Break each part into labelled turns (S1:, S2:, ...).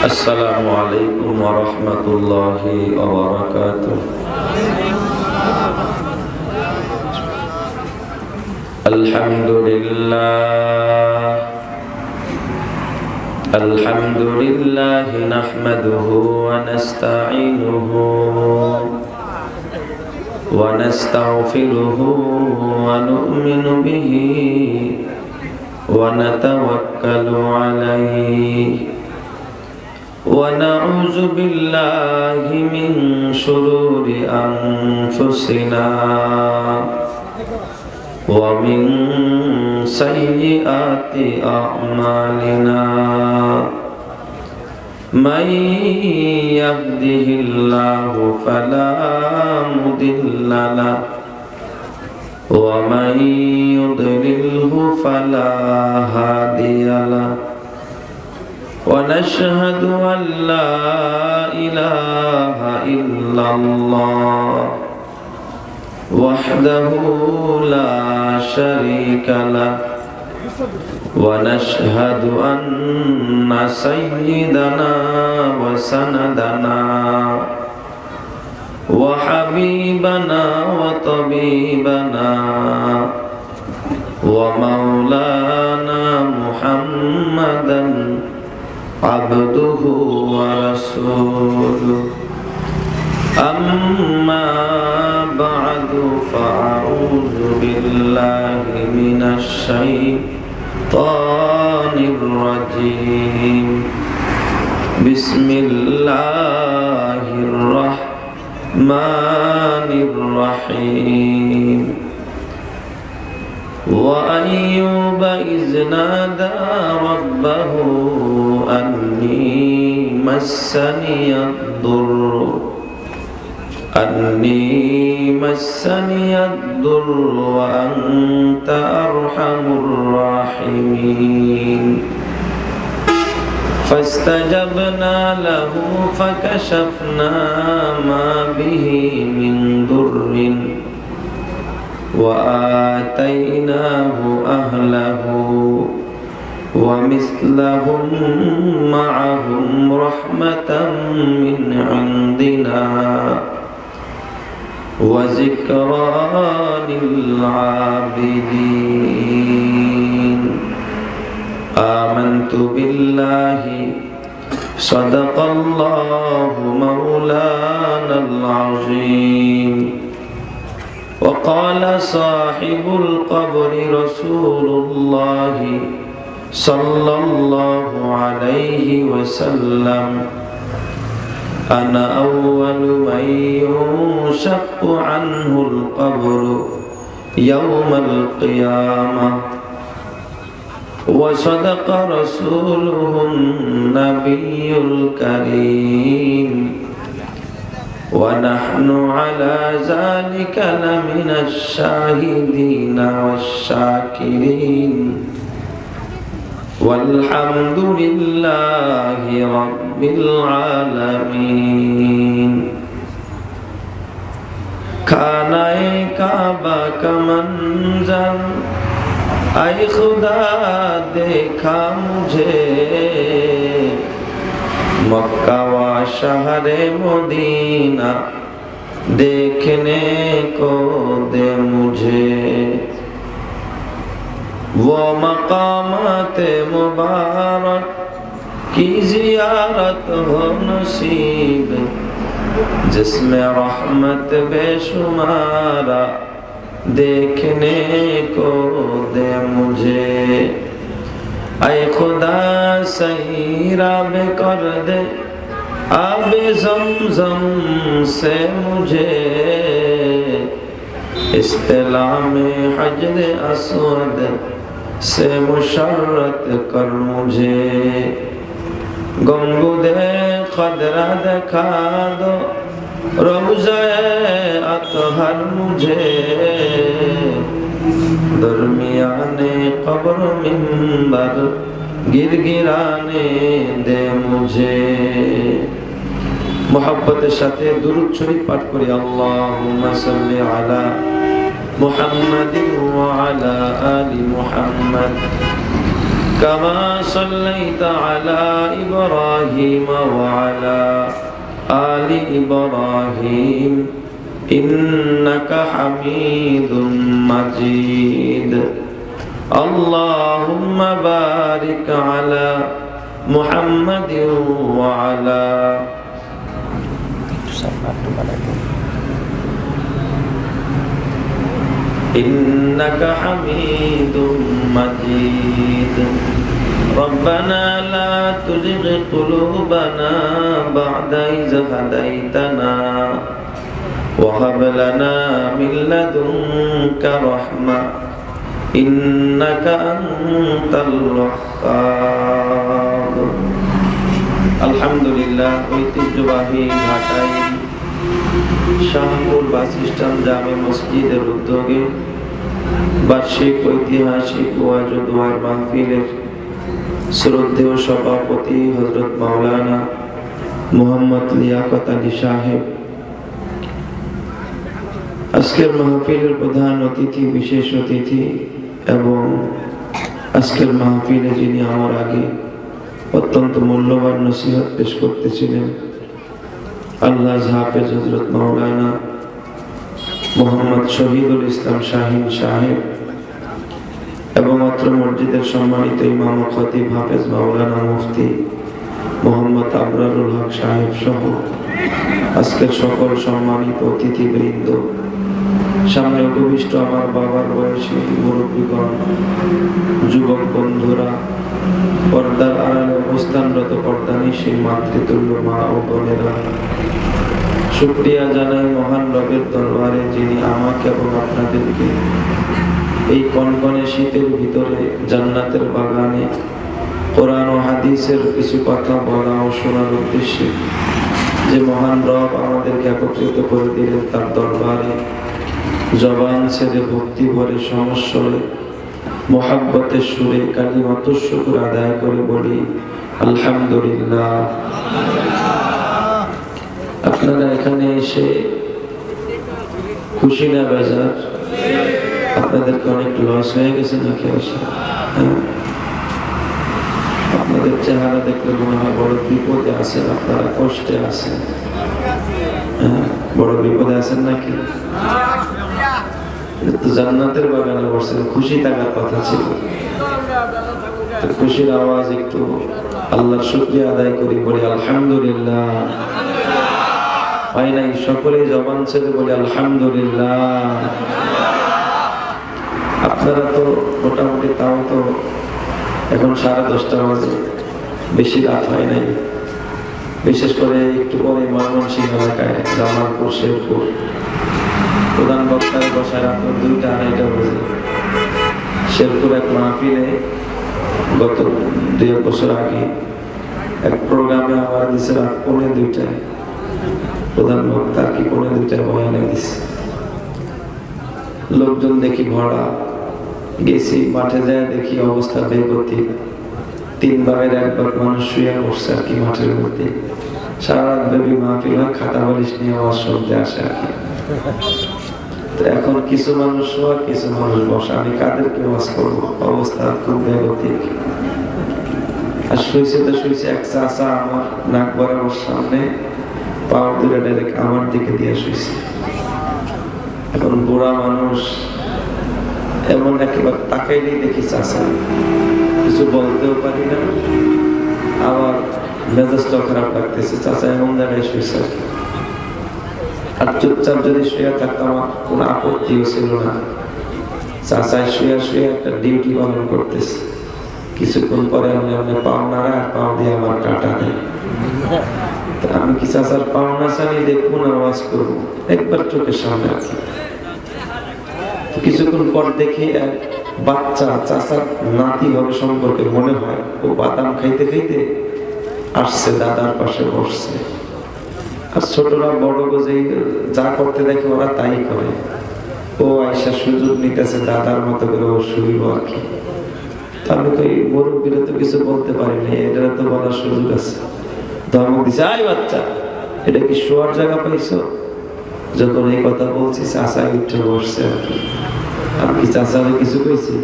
S1: السلام عليكم ورحمة الله وبركاته. الحمد لله نحمده ونستعينه ونستغفره ونؤمن به ونتوكل عليه ونعوذ بالله من شرور أنفسنا ومن سيئات أعمالنا من يهده الله فلا مضل له ومن يضلله فلا هادي له ونشهد أن لا إله إلا الله وحده لا شريك له ونشهد أن سيدنا وسندنا وحبيبنا وطبيبنا ومولانا محمدا عبده ورسوله أما بعد فأعوذ بالله من الشيطان الرجيم بسم الله الرحمن الرحيم وأيوب إذ نادى ربه أني مسني الضر وأنت أرحم الراحمين فاستجبنا له فكشفنا ما به من ضر وآتيناه أهله ومثلهم معهم رحمة من عندنا وذكرى للعابدين آمنت بالله صدق الله مولانا العظيم وقال صاحب القبر رسول الله صلى الله عليه وسلم أنا أول من ينشق عنه القبر يوم القيامة وصدق رسوله النبي الكريم ونحن على ذلك لمن الشاهدين والشاكرين والحمد لله رب العالمين खाना काबा का मंजर ऐ खुदा देखा मुझे मक्का व शहरे मदीना देखने को दे मुझे वो मकामात मुबारक की जियारत हो नसीब जिसमें रहमत बेशुमारा देखने को दे मुझे ऐ खुदा सैराब कर दे आब ज़मज़म से मुझे इस्तिलाम हजर अस्वद से मुशर्रत कर मुझे गुंबुदे खदरा दिखा दो रोज़े अतहर मुझे दरमियाने कब्र मिंबर गिरगिराने दे मुझे मोहब्बतेर साथे दुरूद शरीफ पाठ करी अल्लाहुम्मा सल्लि अला मुहम्मदिन व अला आलि मुहम्मद كما صليت على إبراهيم وعلى آل إبراهيم إنك حميد مجيد اللهم بارك على محمد وعلى إنك حميد مجيد ربنا لا تزغ قلوبنا بعد إذ هديتنا وهب لنا من لدنك رحمة إنك أنت الوهاب الحمد لله ঐতিহ্যবাহী ঢাকায় শাহপুর বাস স্ট্যান্ড জামে মসজিদের উদ্যোগে বার্ষিক ঐতিহাসিক ওয়াজ ও দোয়ার মাহফিলের শ্রদ্ধেয় সভাপতি হযরত মাওলানা মোহাম্মদ লিয়াকত আলী সাহেব, আজকের মাহফিলের প্রধান অতিথি, বিশেষ অতিথি এবং আজকের মাহফিলে যিনি আমার আগে অত্যন্ত মূল্যবান নসিহত পেশ করতেছিলেন আল্লাহ হাফেজ হযরত মাওলানা মোহাম্মদ শহীদুল ইসলাম শাহিন সাহেব এবং অত্র মসজিদের সম্মানিত ইমাম ও খতিব হাফেজ মাওলানা মুফতি মোহাম্মদ আবরারুল হক সাহেব সহ আজকের সকল সম্মানিত অতিথিবৃন্দ, সামনে উপবিষ্ট আমার বাবার বয়সী মুরব্বীগণ, যুবক বন্ধুরা, পর্দার আড়ালে অবস্থানরত পর্দানিশী মাতৃতুল্য মা ও বোনেরা, শুকরিয়া জানাই মহান রবের দরবারে যিনি আমাকে এবং আপনাদেরকে এই কনকনে শীতের ভিতরে জান্নাতের বাগানে কোরআন ও হাদিসের কিছু কথা বলা ও শোনার উদ্দেশ্যে যে মহান রব আমাদেরকে একত্রিত করে দিলেন, তার দরবারে জবান ছেড়ে ভক্তি ভরে সমস্বরে মোহাব্বতের সুরে কালিমাতুশ শুকর আদায় করে বলি আলহামদুলিল্লাহ। আপনারা এখানে এসে খুশি না বেজার? আপনাদেরকে অনেক লস হয়ে গেছে নাকি? আপনাদের চেহারা দেখলে মনে হয় বড় বিপদে আছেন, আপনারা কষ্টে আছেন। বড় বিপদে আছেন নাকি? জান্নাতের বাগানে বসছেন, খুশি থাকার কথা ছিল। খুশির আওয়াজ একটু আল্লাহর শুকরিয়া আদায় করি, বলি আলহামদুলিল্লাহ। হয় নাই? সকলেই জবান ছেড়ে বলি আলহামদুলিল্লাহ। আপনারা তো মোটামুটি, তাও তো এখন 10:30 বাজে, বেশি রাত হয় নাই। বিশেষ করে একটু পরে ময়মনসিংহ এলাকায় জামালপুর শেরপুর প্রধান বক্তার বসায় রাত 2টা-2:30 বাজে শেরপুর এক মাহফিলে গত 2 বছর আগে এক প্রোগ্রামে আমার দিচ্ছে রাত 1:45 প্রধান বক্তা কি 1:45 বয়ানে দিচ্ছে। লোকজন দেখি ভরা, গেছি মাঠে যায় দেখি অবস্থা বেগতিক। 3 ভাগের 1 ভাগ মানুষ শুয়ে বসছে আর কি মাঠের মধ্যে। সারা রাত ব্যাপী মাহফিল হয়, খাতা বালিশ নিয়ে আওয়াজ শুনতে আসে আর কি। তো এখন কিছু মানুষ শোয়া, কিছু মানুষ বসা, আমি কাদেরকে ওয়াজ করবো? অবস্থা খুব বেগতিক। আর শুয়েছে তো শুয়েছে এক চাচা আমার নাক বরাবর সামনে, পাও দূরে ডাইরেক্ট আমার দিকে দিয়ে শুয়েছে। এখন বুড়া মানুষ, এমন একেবারে তাকাইলেই দেখি চাচা, কিছু বলতেও পারি না, আবার মেজাজটাও খারাপ লাগতেছে। চাচা এমন জায়গায় শুয়েছে আর চুপচাপ যদি শুয়ে থাকতাম আমার কোনো আপত্তিও ছিল না। চাচায় শুয়ে শুয়ে একটা ডিউটি পালন করতেছে। কিছুক্ষণ পরে আমি পাও নাড়া আর পাও দিয়ে আমার কাটা দেয়। আমি কি চাচার পাও না চালিয়ে দেখবো না ওয়াজ করবো? একবার চোখের সামনে রাখি। কিছুক্ষণ পর দেখি এক বাচ্চা চাচার নাতি হবে সম্পর্কে মনে হয়, ও বাদাম খাইতে খাইতে আসছে, দাদার পাশে বসছে। আর ছোটরা বড় যেই যা করতে দেখে ওরা তাই করে। ও আয়সা সুযোগ নিতেছে দাদার মতো করে ও শুইব আর কি। আমি তো এই মুরব্বীরা তো কিছু বলতে পারিনি, এটা তো বলার সুযোগ আছে। ধমক দিছে, আয় বাচ্চা, এটা কি শোয়ার জায়গা পাইছো? যখন এই কথা বলছি চাচা উঠে বসছে আর কি। আমি কি চাচারে কিছু কইছি?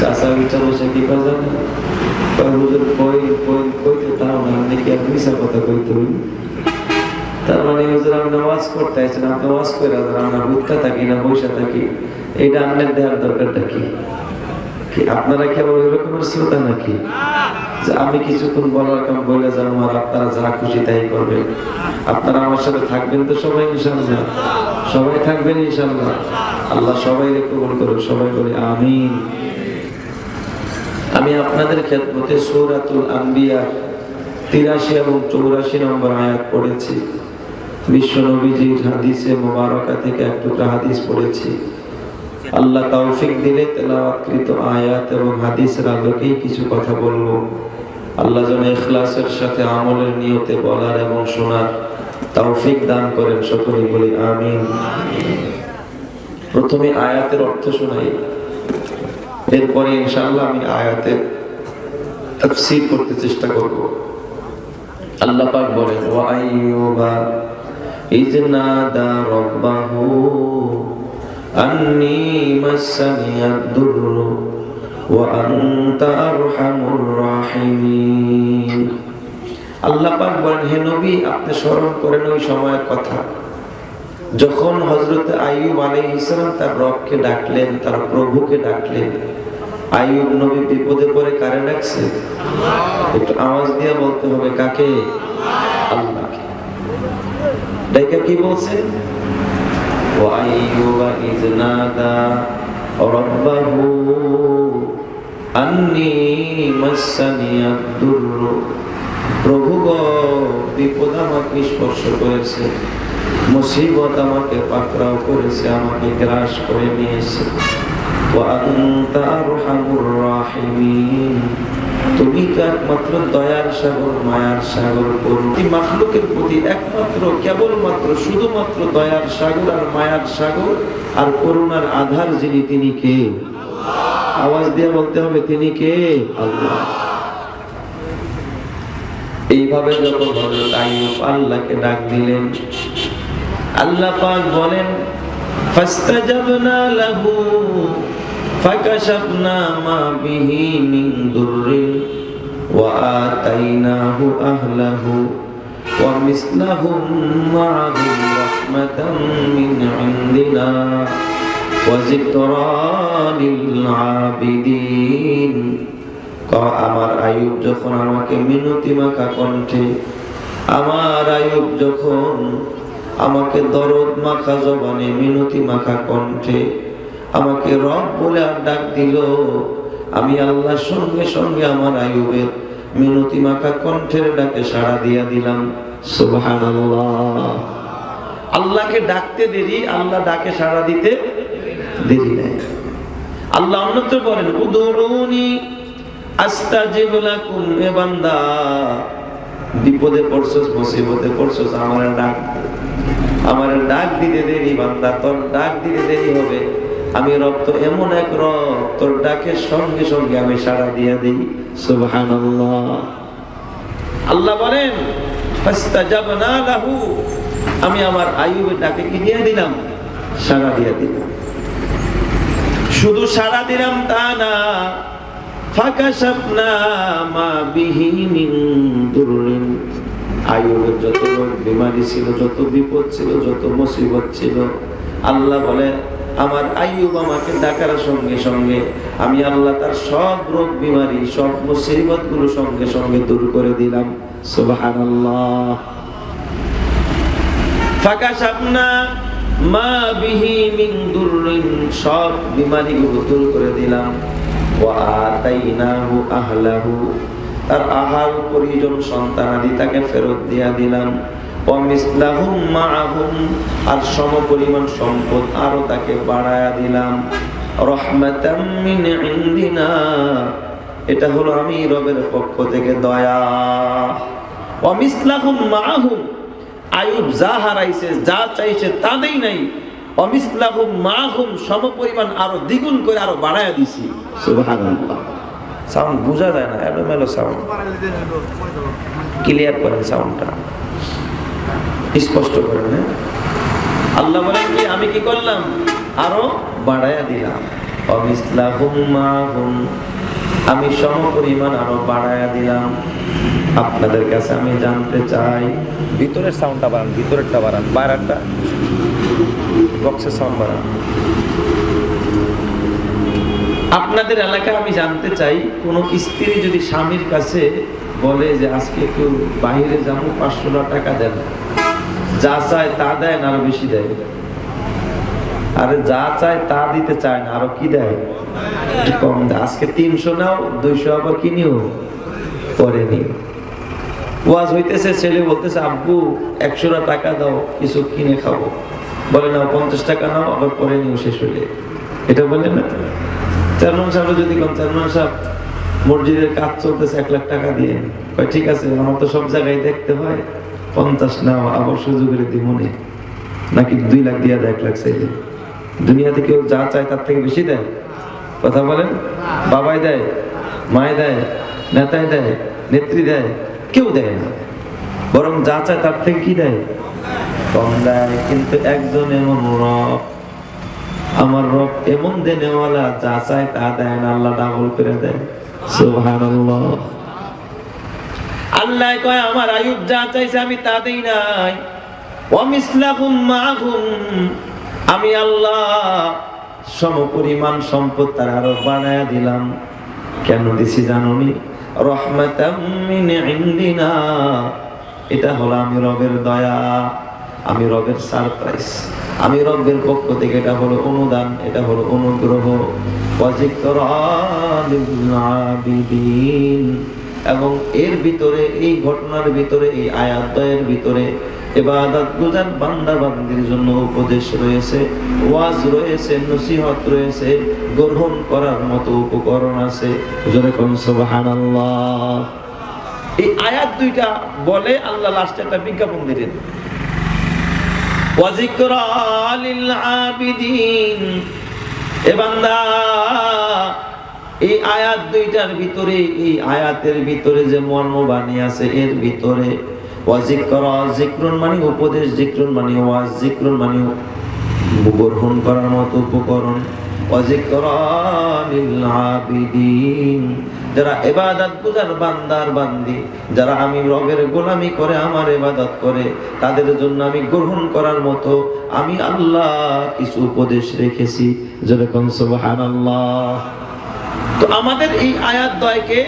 S1: চাচা বিচার বসে কি কথা হুজুর কইতে তাও না নাকি আর মিশা কথা কইতে হইল। তার মানে হুজুর আমি নামাজ করতে আসছেন, আপনি নামাজ করে আমরা বুঝতে থাকি না বসে থাকি, এটা আপনার দেওয়ার দরকারটা কি? আপনারা কি আবার ওই রকমের শ্রোতা নাকি যে আমি কিছুক্ষণ বলার কাম বলে যাবো আর আপনারা যা খুশি তাই করবেন? আপনারা আমার সাথে থাকবেন তো সবাই ইনশাআল্লাহ? সবাই থাকবেন ইনশাআল্লাহ? আল্লাহ সবাই কবুল করুন, সবাই বলি আমিন। আমি আপনাদের খেদমতে সূরাতুল আম্বিয়া 83 এবং 84 নম্বর আয়াত পড়েছি। বিশ্ব নবীজির হাদিসে মুবারাকা থেকে একটু হাদিস পড়েছি। আল্লাহ তৌফিক দিলে তেলাওয়াতকৃত আয়াত এবং হাদিসের আলোকে কিছু কথা বলবো। আল্লাহ যেন ইখলাসের সাথে আমলের নিয়তে বলার এবং শোনার তৌফিক দান করেন, সকলেই বলি আমিন। প্রথমে আয়াতের অর্থ শোনাই, এরপরে ইনশাআল্লাহ আমি আয়াতের তাফসীর করতে চেষ্টা করব। আল্লাহ পাক বলেন ওয়া আইয়ুবা ইয নাদা রাব্বাহু আন্নী মাসানিয়াদ দুররু ওয়া আনতা আরহামুর রাহিমিন। আল্লাহ পাক বলেন হে নবী আপনি স্মরণ করেন ওই সময়ের কথা যখন হযরত আইয়ুব আলাইহিস সালাম তার রবকে ডাকলেন, তার প্রভুকে ডাকলেন। আইয়ুব নবী বিপদে পড়ে কারে ডাকছে? একটু আওয়াজ দিয়ে বলতে হবে কাকে? আল্লাহকে। ডাইকা কি বলছেন? ওয়া আইয়ুবা ইয নাদা রাব্বাহু আন্নী মাসানিয়াদ দুররু। প্রভু গো বিপদ আমাকে স্পর্শ করেছে, মুসিবত আমাকে পাকড়াও করেছে, আমাকে গ্রাস করে নিয়েছে। ওয়া আনতা আরহামুর রাহিমিন। তুমি তো একমাত্র দয়ার সাগর, মায়ার সাগর, প্রতি মাখলুকের প্রতি একমাত্র কেবলমাত্র শুধুমাত্র দয়ার সাগর আর মায়ার সাগর আর করুণার আধার যিনি, তিনি কে? আওয়াজ দিয়ে বলতে হবে তিনি কে? আল্লাহ। এইভাবে যখন হযরত আইয়ুব আল্লাহকে ডাক দিলেন, আল্লাহ পাক বলেন ফাস্তাজাবনা লাহু ফাকাশাফনা মা বিহি মিন দুররিন ওয়া আতাইনাহু আহলাহু ওয়া মিসলাহুম মা'আহুম রাহমাতাম মিন ইনদিনা ওয়া যিকরা লিল আবিদিন। আমার আইয়ুব যখন আমাকে মিনতি মাখা কণ্ঠে, আমার আইয়ুব যখন আমাকে দরদ মাখা জবানে, মিনতি মাখা কণ্ঠে আমাকে রব বলে আর ডাক দিল, আমি আল্লাহ সঙ্গে সঙ্গে আমার আইয়ুবের মিনতি মাখা কণ্ঠের ডাকে সাড়া দিয়া দিলাম। সুবহানাল্লাহ। আল্লাহকে ডাকতে দেরি, আল্লাহ ডাকে সাড়া দিতে দেরি নাই। আল্লাহ অন্যত্র বলেন উদুরুনি আস্তাজিব লাকুম। এ বান্দা বিপদে পড়ছস, মুসিবতে পড়ছস, আমার ডাক দিতে দেরি বান্দা, তোর ডাক দিতে দেরি হবে। আমি রব তো এমন এক রব, তোর ডাকের সঙ্গে সঙ্গে আমি সাড়া দিয়ে দেই। সুবহানাল্লাহ। আল্লাহ বলেন ফাস্তাজাবনা লাহু, আমি আমার আইয়ুবের ডাকে কি দিয়ে দিলাম? সাড়া দিয়ে দিলাম। শুধু সাড়া দিলাম তা না, ফাকাশাফনা মা বিহি মিন দুররিন। আইয়ুবের যত রোগ বিমারি ছিল, যত বিপদ ছিল, যত মুসিবত ছিল, আল্লাহ বলে আমার আইয়ুব আমাকে ডাকার সঙ্গে সঙ্গে আমি আল্লাহ তার সব রোগ বিমারি, সব মুসিবত গুলো সঙ্গে সঙ্গে দূর করে দিলাম। সুবহানাল্লাহ। ফাকাশাফনা মা বিহি মিন দুররিন, সব বিমারি গুলো দূর করে দিলাম। ওয়া আতাইনাহু আহলাহু, তার আহাল পরিজন সন্তানাদি তাকে ফেরত দিয়া দিলাম। ওয়া মিসলাহুম মাআহুম, আর সমপরিমাণ সম্পদ আরো তাকে বাড়ায়া দিলাম। রাহমাতাম মিন ইনদিনা, এটা হলো আমি রবের পক্ষ থেকে দয়া। ওয়া মিসলাহুম মাআহুম, আইয়ুব যা হারাইছে, যা চাইছে তা দেই নাই। ওয়া মিসলাহুম মাআহুম, সমপরিমাণ আরো দ্বিগুণ করে আরো বাড়ায়া দিছি। সুবহানাল্লাহ। সাউন্ড বোঝা যায় না, এলোমেলো সাউন্ড। ক্লিয়ার করেন সাউন্ডটা, স্পষ্ট করেন। আল্লাহ বলেন কি আমি কি করলাম? আরো বাড়ায়া দিলাম। অমিসলাহুম মাহুম, আমি সমপরিমাণ আরো বাড়ায়া দিলাম। আপনাদের কাছে আমি জানতে চাই,
S2: ভিতরের সাউন্ডটা বাড়ান, ভিতরেরটা বাড়ান, বাইরেরটা বক্সের সাউন্ড বাড়ান।
S1: আপনাদের এলাকায় আমি জানতে চাই, কোন স্ত্রী যদি স্বামীর কাছে বলে যে আজকে একটু বাইরে যাবো, 500 টাকা দেন, যা চায় তা দেয় না আরো বেশি দেয়? আরে যা চায় তা দিতে চায় না, আরো কি দেয়? একটু কম দেয়। আজকে 300 নাও, 200 আবার কি নিও, পরে নিও। ওয়াজ হইতেছে, ছেলে বলতেছে আব্বু 100 টাকা দাও, কিছু কিনে খাবো। বলে নাও 50 টাকা নাও, আবার পরে নিও শেষ হলে। এটা বলে না? চেয়ারম্যান সাহেব যদি কোন চেয়ারম্যান সাহেব মসজিদের কাজ চলতেছে, 1 লাখ টাকা দিয়ে, ঠিক আছে আমার তো সব জায়গায় দেখতে হয়, 50 নাও, আবার সুযোগ করে দিব মনে, নাকি 2 লাখ দিয়ে দেয় 1 লাখ চাইলে? দুনিয়াতে কেউ যা চায় তার থেকে বেশি দেয়? কথা বলেন। বাবাই দেয়, মায় দেয়, নেতায় দেয়, নেত্রী দেয়? কেউ দেয় না, বরং যা চায় তার থেকে কি দেয়? কম দেয়। কিন্তু একজন এমন রব, আমার রব এমন দেনেওয়ালা, যা চায় তা দেয় না, আল্লাহ ডাবল করে দেয়। সুবহানাল্লাহ। আল্লাহ কয় আমার আয়ুব যা চাইছে আমি তা দেই নাই। ওয়ামিসলাহুম মাহুম, আমি আল্লাহ সমপরিমাণ সম্পদ তার আরো বাড়ায়া দিলাম। কেন দিছি জানোনি? রহমাতাম মিন ইনদিনা, এটা হলো আমি রবের দয়া, আমি রবের সারপ্রাইজ, আমি রবের পক্ষ থেকে এটা হলো অনুদান, এটা হলো অনুগ্রহ। ওয়াজিকরা লিল আবিদিন, এবং এর ভিতরে, এই ঘটনার ভিতরে, এই আয়াতের ভিতরে ইবাদত গুজার বান্দা বান্দির জন্য উপদেশ রয়েছে, ওয়াজ রয়েছে, নসিহত রয়েছে, গ্রহণ করার মতো উপকরণ আছে। জোরে কোন সুবহানাল্লাহ। এই আয়াত দুইটা বলে আল্লাহ লাস্টে একটা বিজ্ঞাপন দিলেন, ওয়াজিকরা লিল আবিদিন। এ বান্দা, এই আয়াত দুইটার ভিতরে, এই আয়াতের ভিতরে যে মর্মবাণী আছে, এর ভিতরে ওয়াজিকরা, জিকরুন মানে উপদেশ, জিকরুন মানে ওয়াজ, জিকরুন মানে গ্রহণ করার মতো উপকরণ। ওয়াজিকরা লিল আবিদিন, যারা ইবাদত গুজার বান্দার বান্দি, যারা আমি রবের গোলামি করে আমার ইবাদত করে, তাদের জন্য আমি গ্রহণ করার মতো আমি আল্লাহ কিছু উপদেশ রেখেছি। যেরকম সুবহানাল্লাহ। তো আমাদের এই আয়াত দ্বয়কে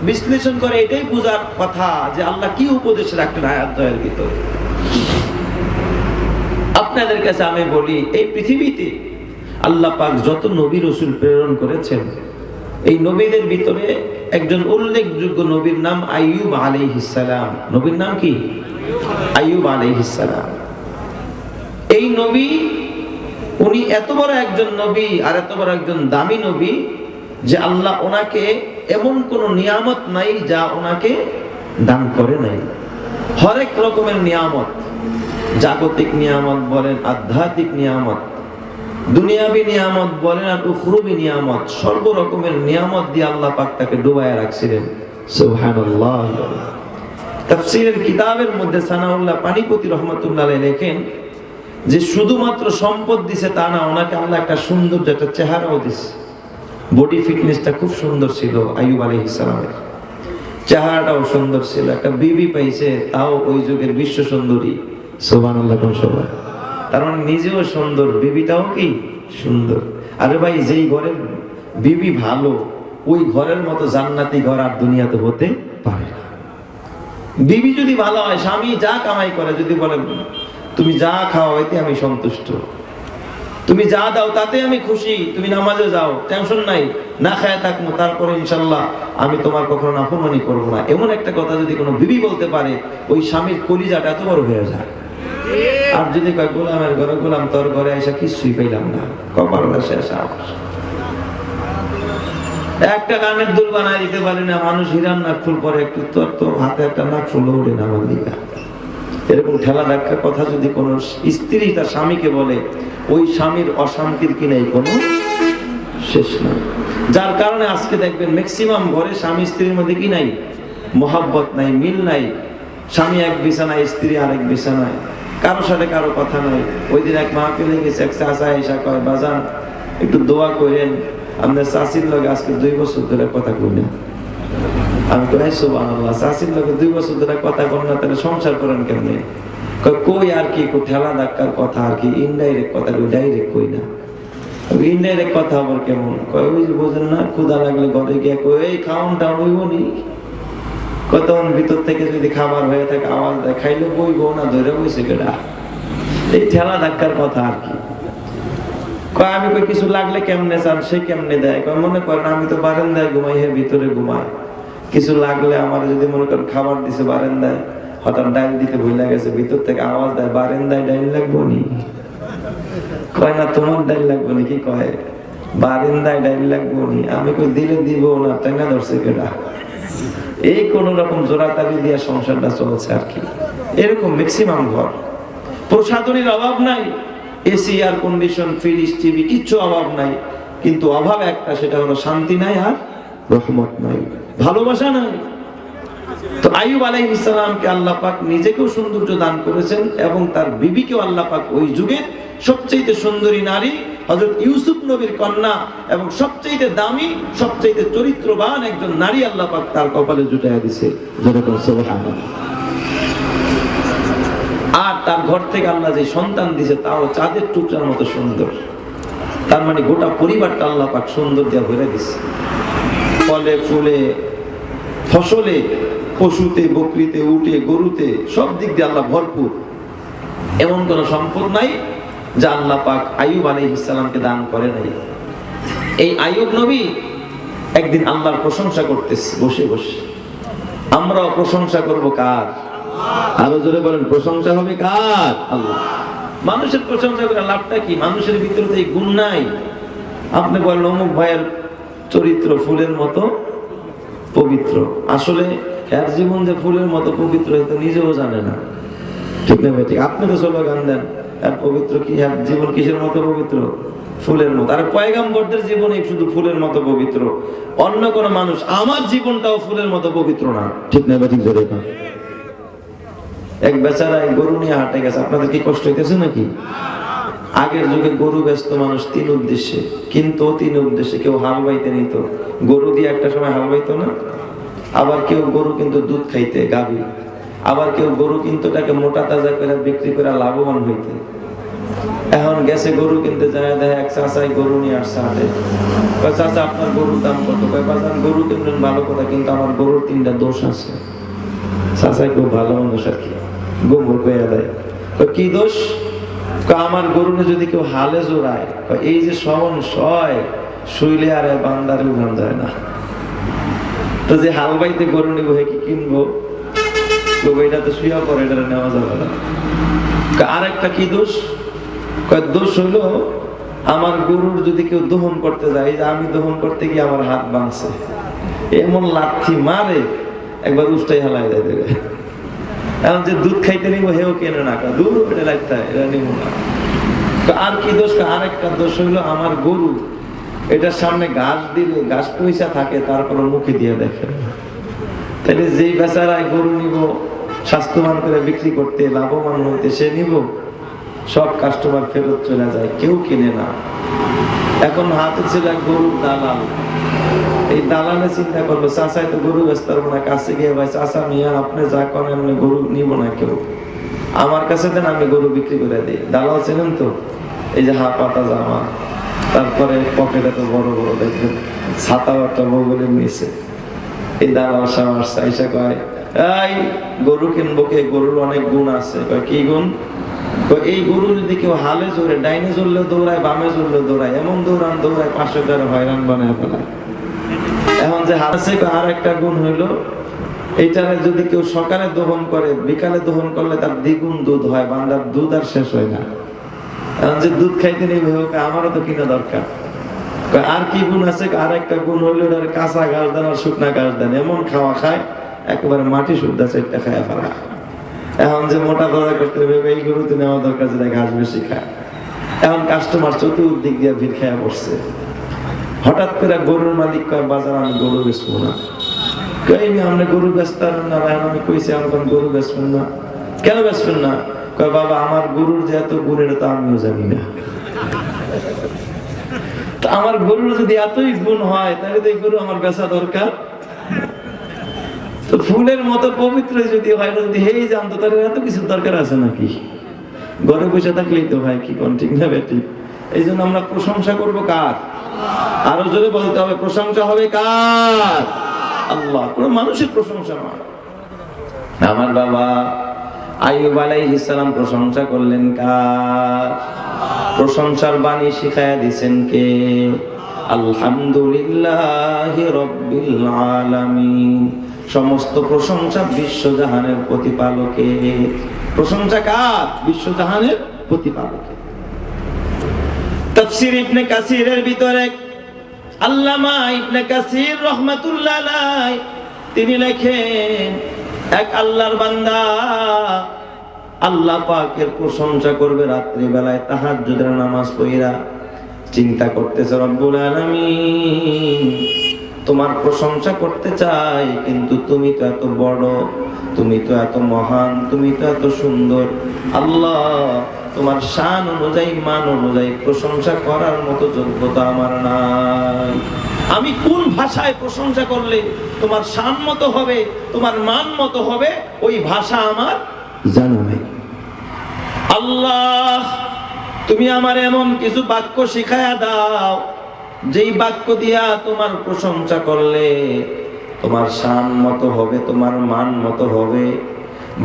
S1: বিশ্লেষণ করে এটাই বোঝার কথা যে আল্লাহ কি উপদেশ রাখলেন আয়াত দ্বয়ের ভিতরে। আপনাদের কাছে আমি বলি, এই পৃথিবীতে আল্লাহ পাক যত নবী রাসূল প্রেরণ করেছেন, এই নবীদের ভিতরে একজন উল্লেখযোগ্য নবীর নাম আইয়ুব আলাইহিস সালাম। নবীর নাম কি? আইয়ুব আলাইহিস সালাম। এই নবী, উনি এত বড় একজন নবী আর এত বড় একজন দামি নবী যে আল্লাহ ওনাকে এমন কোন নিয়ামত নাই যা ওনাকে দান করে নাই। হরেক রকমের নিয়ামত, জাগতিক নিয়ামত বলেন, আধ্যাত্মিক নিয়ামত, দুনিয়াবি নিয়ামত বলেন আর উখরুবি নিয়ামত, সর্ব রকমের নিয়ামত দিয়ে আল্লাহ পাক তাকে ডুবায়া রাখছিলেন। সুবহানাল্লাহ। তাফসীরের কিতাবের মধ্যে সানাউল্লাহ পানিপতি রাহমাতুল্লাহ আলাইহি লেখেন যে শুধুমাত্র সম্পদ দিছে তা না, ওনাকে আল্লাহ একটা সুন্দর একটা চেহারাও দিছে। বডি ফিটনেসটা খুব সুন্দর ছিল আইয়ুব আলাইহিস সালামের, চেহারাটাও সুন্দর ছিল। একটা বিবি পাইছে, তাও ওই যুগের বিশ্ব সুন্দরী। সুবহানাল্লাহ। সবাই তার মানে নিজেও সুন্দর, বিবিটাও কি সুন্দর। আরে ভাই, যেই ঘরের বিবি ভালো, ওই ঘরের মতো জান্নাতি ঘর আর দুনিয়াতে হতে পারে না। বিবি যদি ভালো হয়, স্বামী যা কামাই করে যদি বলে তুমি যা খাও এতে আমি সন্তুষ্ট, তুমি যা দাও তাতে আমি খুশি, তুমি নামাজে যাও টেনশন নাই, না খায় থাকবো তারপরে ইনশাল্লাহ আমি তোমার কখনো নাফরমানি করবো না, এমন একটা কথা যদি কোনো বিবি বলতে পারে, ওই স্বামীর কলিজাটা এত বড় হয়ে যায়। আর যদি কয় গোলামের ঘরে গোলাম, তোর ঘরে এসে কিছুই পেলাম না, কপালটা শেষ। একটা কানের দুল বানায় দিতে পারি না, মানুষ হিরান নাকফুল পরে, একটু তোর তো হাতে একটা নাকফুল ওঠে না আমার দিকে। এরকম ঠেলা ধাক্কা কথা যদি কোনো স্ত্রী তার স্বামীকে বলে, ওই স্বামীর অশান্তির কি নেই কোনো শেষ নাই। যার কারণে আজকে দেখবেন ম্যাক্সিমাম ঘরে স্বামী স্ত্রীর মধ্যে কি নাই, মহাব্বত নাই, মিল নাই। স্বামী এক বিছানায়, স্ত্রী আরেক বিছানায়, কারো সাথে কারো কথা নাই। ওই দিন এক মাহফিলে গেছে, এক চাচা এসা কয়, বাজান একটু দোয়া করেন, আপনার চাষির লগে আজকে 2 বছর ধরে কথা কই না। আমি কই সুবহানাল্লাহ, চাষির লগে 2 বছর ধরে কথা কন না, তাহলে সংসার করেন কেমনে? কই আর কি, কই ঠেলা ধাক্কার কথা আর কি, ইনডাইরেক্ট কথা কই, ডাইরেক্ট কই না। ইনডাইরেক্ট কথা আবার কেমন? কই ওই যে বোঝেন না, ক্ষুধা লাগলে ঘরে গিয়ে কই এই খাওনটা হইব নি, কতক্ষণ ভিতর থেকে যদি খাবার হয়ে থাকে আওয়াজ দেয়, খাইলে বইবো না, ধরে বইছে কেডা, এই ঠেলা ধাক্কার কথা আর কি। কয় আমি কই কিছু লাগলে কেমনে চান, সে কেমনে দেয়? কয় মনে করেন আমি তো বারান্দায় ঘুমাই, হে ভিতরে ঘুমাই, কিছু লাগলে আমার যদি মনে করেন খাবার দিছে বারান্দায়, হঠাৎ ডাইল দিতে ভুলে গেছে, ভিতর থেকে আওয়াজ দেয় বারান্দায় ডাইল লাগবো নি? কয় না তোমার ডাইল লাগবো নি, কি কয় বারান্দায় ডাইল লাগবো নি? আমি কই দিলে দিব না, তাই না, ধরছে কেডা? এই কোন রকম জোড়াতালি দিয়া সংসারটা চলছে আর কি। এরকম ম্যাক্সিমাম ঘর, প্রসাধনীর অভাব নাই, AC, air condition, fridge, TV, কিচ্ছু অভাব নাই, কিন্তু অভাব একটা, সেটা হলো শান্তি নাই আর রহমত নাই, ভালোবাসা নাই। তো আইয়ুব আলাইহিস সালামকে আল্লাহ পাক নিজেকেও সৌন্দর্য দান করেছেন এবং তার বিবিকেও আল্লাহ পাক ওই যুগের সবচেয়ে সুন্দরী নারী হযরত ইউসুফ নবীর কন্যা এবং সবচেয়ে দামি, সবচেয়ে চরিত্রবান একজন নারী আল্লাহ পাক তার কপালে জুটাইয়া দিয়েছে। যেরকম সুবহানাল্লাহ। আর তার ঘর থেকে আল্লাহ যে সন্তান দিয়েছে তাও চাঁদের টুকরার মতো সুন্দর। তার মানে গোটা পরিবারটা আল্লাহ পাক সুন্দর দিয়ে ভরে দিয়েছে, ফলে ফুলে, ফসলে, পশুতে, বকরিতে, উটে, গরুতে, সব দিক দিয়ে আল্লাহ ভরপুর। এমন কোন সম্পদ নাই যা আল্লাহ পাক আইয়ুব আলাইহিস সালামকে দান করে নাই। এই আইয়ুব নবী একদিন আল্লাহর প্রশংসা করতেছে বসে বসে। আমরাও প্রশংসা করব কার? আরো জোরে বলেন, প্রশংসা হবে কার? আল্লাহ। মানুষের প্রশংসা করে লাভটা কি? মানুষের ভিতরে তো এই গুণ নাই। আপনি বলেন অমুক ভাইয়ের চরিত্র ফুলের মতো পবিত্র, আসলে এর জীবন যে ফুলের মতো পবিত্র এটা নিজেও জানে না, ঠিক না ভাই? ঠিক। আপনি তো স্লোগান দেন আর পবিত্র কি, আর জীবন কিসের মতো পবিত্র? ফুলের মতো। আর পয়গম্বরদের জীবনে শুধু ফুলের মতো পবিত্র, অন্য কোন মানুষ আমার জীবনটাও ফুলের মতো পবিত্র না, ঠিক না ভাই? ঠিক জোরে না। এক বেচারা গরু নিয়ে হাটে গেছে, আপনাদের কি কষ্ট হইতেছে নাকি? আগের যুগে গরু ব্যস্ত মানুষ 3 উদ্দেশ্যে, কিন্তু 3 উদ্দেশ্যে। কেউ হাল বাইতে নিত, গরু দিয়ে একটা সময় হাল বাইতো না? আবার কেউ গরু কিন্তু দুধ খাইতে, গাভী। আবার কেউ গরু কিন্তু তাকে মোটা তাজা করে বিক্রি করে লাভবান হইতে। এখন গেছে গরু কিনতে যায়, দেখে এক চাচাই গরু নিয়ে আসছে হাটে। কয় চাচা আপনার গরুর দাম কত? কয় বাজান গরু কিনবেন ভালো কথা, কিন্তু আমার গরুর 3টা দোষ আছে। চাচাই খুব ভালো মানুষ আর কি, গোবর কইয়া দেয়। কি দোষ? আমার গরুকে যদি কেউ হালে জোড়ায়, এই যে শবন সয় শুইলে আর বান্দারে উঠান যায় না, তো যে হাল বাইতে গরু নিবো হে কি কিনবো? এটা তো শুয়া পরে, এটা নেওয়া যাবে না। আর একটা কি দোষ? দোষ হইলো আমার গরুর যদি কেউ দহন করতে যায়, যে আমি দহন করতে গিয়ে আমার হাত ভাঙছে, এমন লাথি মারে একবার উষ্টাই হালাই দেয় দেবে। এখন যে দুধ খাইতে নিবো হেও কেনে না, দুধ এটা লাগতে হয়, এটা নিব না। আর কি দোষ? আর একটা দোষ হইলো আমার গরু এটার সামনে ঘাস দিলে ঘাস পয়সা থাকে, তারপর মুখে দিয়ে দেখে। তাহলে যেই বেচারায় গরু নিব স্বাস্থ্যবান করে বিক্রি করতে, লাভবান হইতে, সে নিব, সব কাস্টমার ফেরত চলে যায়, কেউ কিনে না। এখন হাতে ছিল এক গরুর দালাল। এই দালালে চিন্তা করলো চাচাই তো গরু বেচতে পারবো না, কাছে গিয়ে ভাই চাচা মিয়া আপনি যা করেন এমনি গরু নিব না কেউ, আমার কাছে দেন, আমি গরু বিক্রি করে দিই। দালাল ছিলেন তো, এই যে হাফ পাতা জামা, তারপরে পকেটে তো বড় বড় দেখবেন ছাতাও একটা বগলের নিচে। এই দালাল সাহেব আইসা কয়, এই গরু কিনবো কে? গরুর অনেক গুণ আছে। কয় কি গুণ? এই গরু যদি কেউ হালে জোরে, ডাইনে জোরলে দৌড়ায়, বামে জোরলে দৌড়ায়, এমন দৌড়ান দৌড়ায় 500 টাকা হয়রান বানায় ফেলায়। এখন যে হাসে আর একটা গুণ হইলো, এইটারে যদি কেউ সকালে দহন করে, বিকালে দহন করলে তার দ্বিগুণ দুধ হয়, বান্দার দুধ আর শেষ হয় না। এখন যে দুধ খাইতে নেই আমারও তো কিনা দরকার। আর কি গুণ আছে? আর একটা গুণ হইলো এটার কাঁচা ঘাস দেন আর শুকনা ঘাস দেন, এমন খাওয়া খায় একেবারে মাটি শুদ্ধা 4টা খায় ফেলা। এখন যে মোটা তাজা করতে হবে, এই গরুতে নেওয়া দরকার যেটা ঘাস বেশি খায়। এখন কাস্টমার চতুর্দিক দিয়ে ভিড় খেয়ে বসছে। হঠাৎ করে গরুর মালিক কয়, বাজার আমি গরু বেচবো না। আমরা গরু বেচতাম না। আমি কইছি এখন গরু বেচবেন না। কেন বেচবেন না? কয় বাবা আমার গরুর যে এত গুণ এটা তো আমিও জানি না। তো আমার গরুর যদি এতই গুণ হয় তাহলে তো এই গরু আমার বেচা দরকার। তো ফুলের মতো পবিত্র যদি হয়, যদি হেই জানতো তাহলে এত কিছু দরকার আছে নাকি? ঘরে বসে থাকলেই তো হয়, কি কোন ঠিক না বেটি? এই জন্য আমরা প্রশংসা করবো কার? আরো জোরে বলতে হবে, প্রশংসা হবে কার? আল্লাহ। কোন মানুষের প্রশংসা নয়। আমার বাবা আইয়ুব আলাইহিস সালাম প্রশংসা করলেন কার? প্রশংসার বাণী শিখায়া দিছেন কে? আলহামদুলিল্লাহি রাব্বিল আলামিন। সমস্ত প্রশংসা বিশ্বজাহানের প্রতিপালকের। প্রশংসা কার? বিশ্বজাহানের প্রতিপালকের। তাফসীর ইবনে কাসিরের ভিতরে আল্লামা ইবনে কাসির রাহমাতুল্লাহ আলাইহি তিনি লেখেন, এক আল্লাহর বান্দা আল্লাহ পাকের প্রশংসা করবে রাত্রি বেলায় তাহাজ্জুদের নামাজ পড়িয়া, চিন্তা করতেছে রব্বুল আলামিন তোমার প্রশংসা করতে চাই, কিন্তু তুমি তো এত বড়, তুমি তো এত মহান, তুমি তো এত সুন্দর। আল্লাহ তোমার শান অনুযায়ী, মান অনুযায়ী প্রশংসা করার মতো যোগ্যতা আমার নাই। আমি কোন ভাষায় প্রশংসা করলে তোমার শান মতো হবে, তোমার মান মতো হবে, ওই ভাষা আমার জানা নাই। আল্লাহ তুমি আমার এমন কিছু বাক্য শিখায়া দাও, যেই বাক্য দিয়া তোমার প্রশংসা করলে তোমার শান মতো হবে, তোমার মান মতো হবে।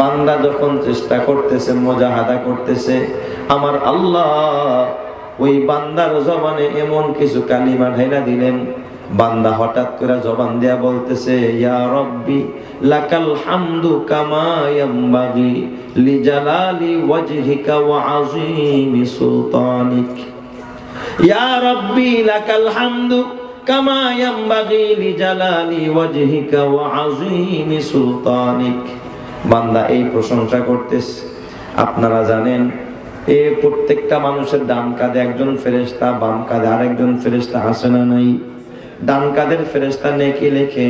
S1: বান্দা যখন চেষ্টা করতেছে, মুজাহাদা করতেছে, আমার আল্লাহ ওই বান্দার জবানে এমন কিছু কালিমা ঢাইলা দিলেন, বান্দা হঠাৎ করে জবান দিয়া বলতেছে, ইয়া রব্বি লাকাল হামদু কামা ইয়ামবাগি লিজালালি ওয়াজহিকা ওয়া আযীমি সুলতানিক। ইয়া রব্বি লাকাল হামদু কামা ইয়ামবাগি লিজালালি ওয়াজহিকা ওয়া আযীমি সুলতানিক। বান্দা এই প্রশংসা করতেছে। আপনারা জানেন প্রত্যেকটা মানুষের ডান কাঁধে একজন ফেরেশতা, বাম কাঁধে আরেকজন ফেরেশতা আছে না নাই? ডান কাঁধের ফেরেশতা নেকি লেখে,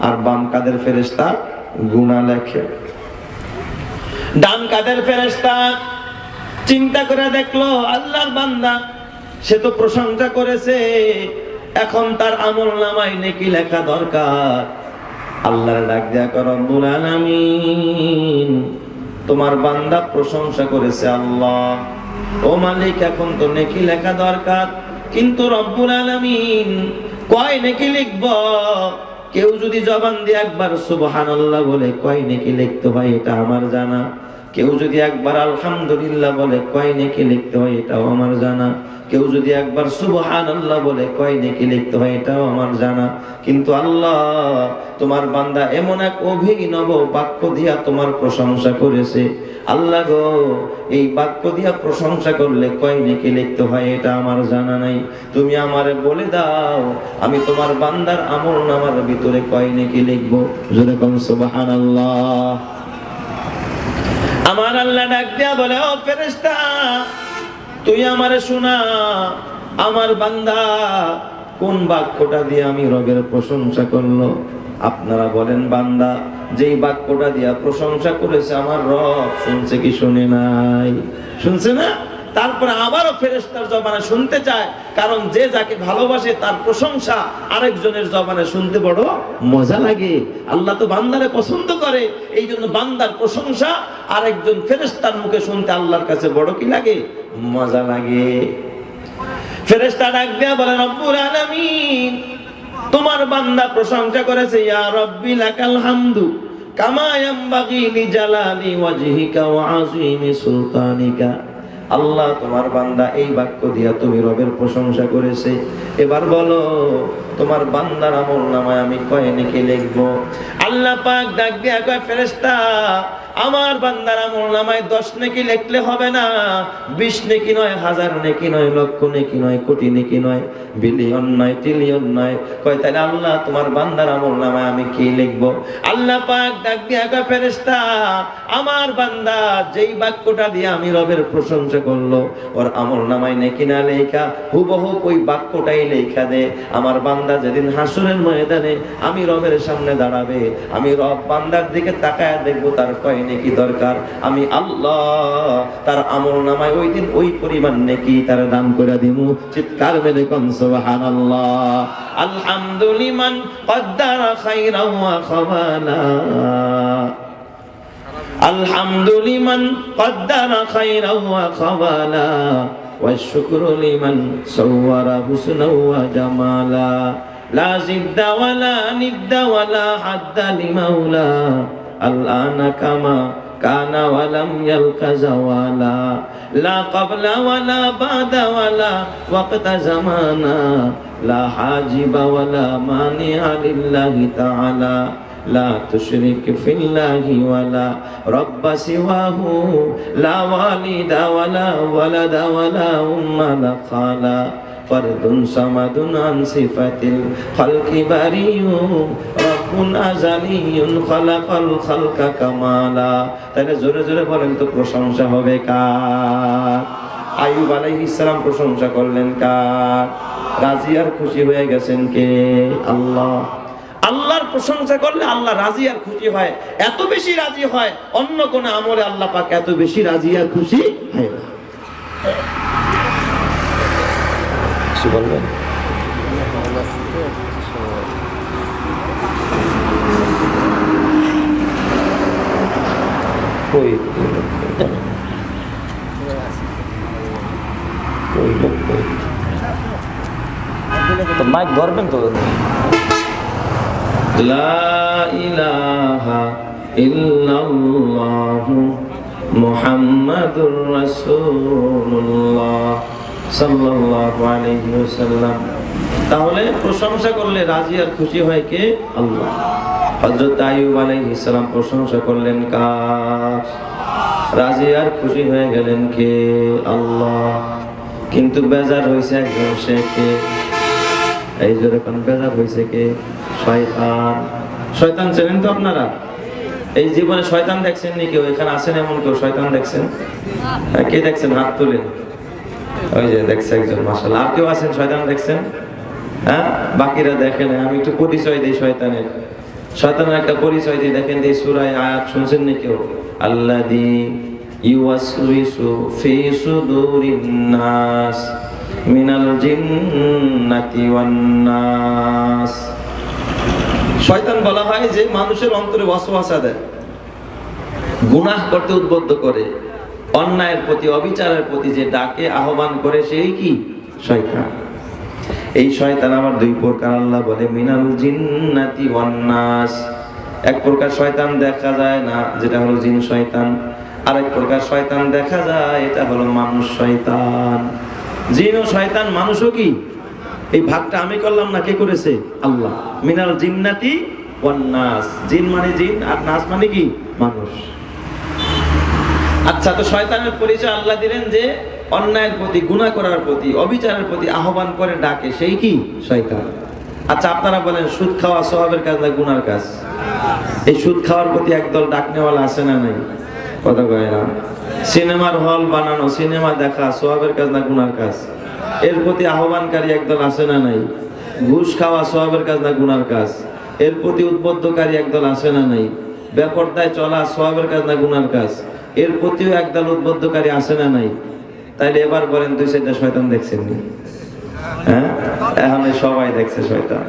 S1: আর বাম কাঁধের ফেরেশতা গুনাহ লেখে। ডান কাঁধের ফেরেশতা চিন্তা করে দেখলো আল্লাহর বান্দা সে তো প্রশংসা করেছে, এখন তার আমলনামায় নেকি লেখা দরকার। আল্লাহর ডাক দেয়া কর, রব্বুল আলামিন তোমার বান্দা প্রশংসা করেছে আল্লাহ, ও মালিক এখন তো নেকি লেখা দরকার, কিন্তু রব্বুল আলামিন কয় নেকি লিখব? কেউ যদি জবান দিয়ে একবার সুবহানাল্লাহ বলে কয় নেকি লিখতে হয় এটা আমার জানা, কেউ যদি একবার আলহামদুলিল্লাহ বলে কয় নেকি লিখতে হয় এটাও আমার জানা, কেউ যদি একবার সুবহানাল্লাহ বলে কয় নেকি লিখতে হয় এটাও আমার জানা। কিন্তু আল্লাহ তোমার বান্দা এমন এক অভিনব বাক্য দিয়া তোমার প্রশংসা করেছে, আল্লাহ গো এই বাক্য দিয়া প্রশংসা করলে কয় নেকি লিখতে হয় এটা আমার জানা নাই, তুমি আমারে বলে দাও আমি তোমার বান্দার আমলনামার ভিতরে কয় নেকি লিখবো। জোরে কোন সুবহানাল্লাহ। আমার আল্লাহ ডাক দিয়া বলে, ও ফেরেশতা তুই আমারে শোনা, আমার বান্দা কোন বাক্যটা দিয়ে আমি রবের প্রশংসা করলো? আপনারা বলেন বান্দা যেই বাক্যটা দিয়া প্রশংসা করেছে আমার রব শুনছে কি শুনে নাই? শুনছে না? তারপরে আবারও ফেরেশতার জবানে শুনতে চায়, কারণ যে যাকে ভালোবাসে তার প্রশংসা আরেকজনের জবানে শুনতে বড় মজা লাগে। আল্লাহ তো বান্দারে পছন্দ করে, এই জন্য বান্দার প্রশংসা আরেকজন ফেরেশতার মুখে শুনতে আল্লাহর কাছে বড় কি লাগে? মজা লাগে। ফেরেশতা ডাক দিয়া বলে, রব্বুল আলামিন তোমার বান্দা প্রশংসা করেছে, ইয়া রব্বি লাকাল হামদু কামা ইয়ামবাগি লিজালালি ওয়াজহিকা ওয়া আযীমি সুলতানিকা। আল্লাহ তোমার বান্দা এই বাক্য দিয়া তুমি রবের প্রশংসা করেছে, এবার বলো তোমার বান্দার আমলনামায় আমি কয় নেকি লিখবো? আল্লাহ পাক ডাক দিয়া কয়, ফেরেশতা আমার বান্দার আমলনামায় 10 নেকি লিখলে হবে না, 20 নেকি নয়, 1000 নেকি নয়, লক্ষ নেকি নয়, কোটি নেকি নয়, বিলিয়ন নয়, ট্রিলিয়ন নয়। কয় তাহলে আল্লাহ তোমার বান্দার আমলনামায় আমি কি লিখবো? আল্লাহ পাক ডাক দিয়া কয়, ফেরেশতা আমার বান্দা যেই বাক্যটা দিয়ে আমি রবের প্রশংসা করলো ওর আমলনামায় নেকি না লেখা হুবহু ওই বাক্যটাই লেখা দে। আমার বান্দা যেদিন হাসরের ময়দানে আমি রবের সামনে দাঁড়াবে, আমি রব বান্দার দিকে তাকায় দেখবো তার কয় নেকি দরকার, আমি আল্লাহ তার আমলনামায় ওই দিন ওই পরিমাণ নেকি তার দান করে দিমু। চিৎকার মেরে কোন সুবহানাল্লাহ। আলহামদুলিমান কদ্দারা খাইরাও ওয়া খাওয়ালা, আলহামদুলিমান কদ্দারা খাইরাও ওয়া খাওয়ালা, والشكر لمن صور حسنا وجمالا، لا زد ولا ند ولا حد لمولى، الآن كما كان ولم يلق زوالا، لا قبل ولا بعد ولا وقت زمانا، لا حاجب ولا مانع لله تعالى، لا تشرك في الله ولا رب سواه، لا والد ولا ولد ولا أم لا خالا، فرد صمد عن صفة الخلق بريء، رب أزلي خلق الخلق كمالا। তাহলে জোরে জোরে বলেন তো প্রশংসা হবে কার? আইয়ুব আলাইহিস সালাম প্রশংসা করলেন কার? রাজি আর খুশি হয়ে গেছেন কে? আল্লাহ। আল্লাহর প্রশংসা করলে আল্লাহ রাজি আর খুশি হয়, এত বেশি রাজি হয় অন্য কোন আমলে আল্লাহ পাক এত বেশি রাজি আর খুশি হয় না। কি বলবেন? তো মাইক ধরবেন তো। লা ইলাহা ইল্লাল্লাহু মুহাম্মাদুর রাসূলুল্লাহ সাল্লাল্লাহু আলাইহি ওয়াসাল্লাম। তাহলে প্রশংসা করলে রাজি আর খুশি হয় কে? আল্লাহ। হযরত আইয়ুব আলাইহিস সালাম প্রশংসা করলেন কার? রাজি আর খুশি হয়ে গেলেন কে? আল্লাহ। কিন্তু বেজার হইছে একজন, সে কে? এই জোরে কোন বেজার হইছে কে? শয়তান। শয়তান চেনেন তো আপনারা? এই জীবনে শয়তান দেখছেন নি কেউ? এখানে আছেন এমন কেউ শয়তান দেখছেন? কে দেখছেন? হাত তুলেন। ওই যে দেখছে একজন, মাশাআল্লাহ। আর কেউ আছেন শয়তান দেখছেন? হ্যাঁ, বাকিরা দেখেন। আমি একটু পরিচয় দিই শয়তানের। শয়তানের একটা পরিচয় দিই, দেখেন এই সূরায় আয়াত শুনছেন নি কেউ? আল্লাযী ইউওয়াসউইসু ফি সুদুরিন নাস মিনাল জিন্নাতি ওয়ান নাস। শয়তান বলা হয় যে মানুষের অন্তরে ওয়াসওয়াসা দেয়, গুনাহ করতে উদ্বুদ্ধ করে, অন্যায়ের প্রতি অবিচারের প্রতি যে ডাকে আহ্বান করে, সেই কি? শয়তান। এই শয়তান আবার দুই প্রকার, আল্লাহ বলে মিনাল জিন্নাতি ওয়ান নাস। এক প্রকার শয়তান দেখা যায় না, যেটা হলো জিন শয়তান। আরেক প্রকার শয়তান দেখা যায়, এটা হলো মানুষ শয়তান। জিন ও শয়তান, মানুষও কি? এই ভাগটা আমি করলাম না, কে করেছে? আল্লাহ। মিনাল জিন্নাতি ওয়ান নাস, জিন মানে জিন আর নাস মানে কি? মানুষ। আচ্ছা, তো শয়তানের পরিচয় আল্লাহ দিলেন যে অন্যায়ের প্রতি, গুনাহ করার প্রতি, অবিচারের প্রতি আহ্বান করে ডাকে, সেই কি? শয়তান। আচ্ছা, আপনারা বলেন সুদ খাওয়া সওয়াবের কাজ না গুনার কাজ? এই সুদ খাওয়ার প্রতি একদল ডাকনেওয়ালা আছে না নাই? কথা কয় না। সিনেমার হল বানানো, সিনেমা দেখা সওয়াবের কাজ না গুনার কাজ? এর প্রতি আহ্বানকারী একদল আছে না নাই? ঘুষ খাওয়া সওয়াবের কাজ না গুনার কাজ? এর প্রতি উদ্বুদ্ধকারী একদল আছে না নাই? বেপরদায় চলা সওয়াবের কাজ না গুনার কাজ? এর প্রতিও একদল উদ্বুদ্ধকারী আছে না নাই? তাইলে এবার বলেন, দুই চারটা শয়তান দেখছেন নি? হ্যাঁ, এখন সবাই দেখছে শয়তান।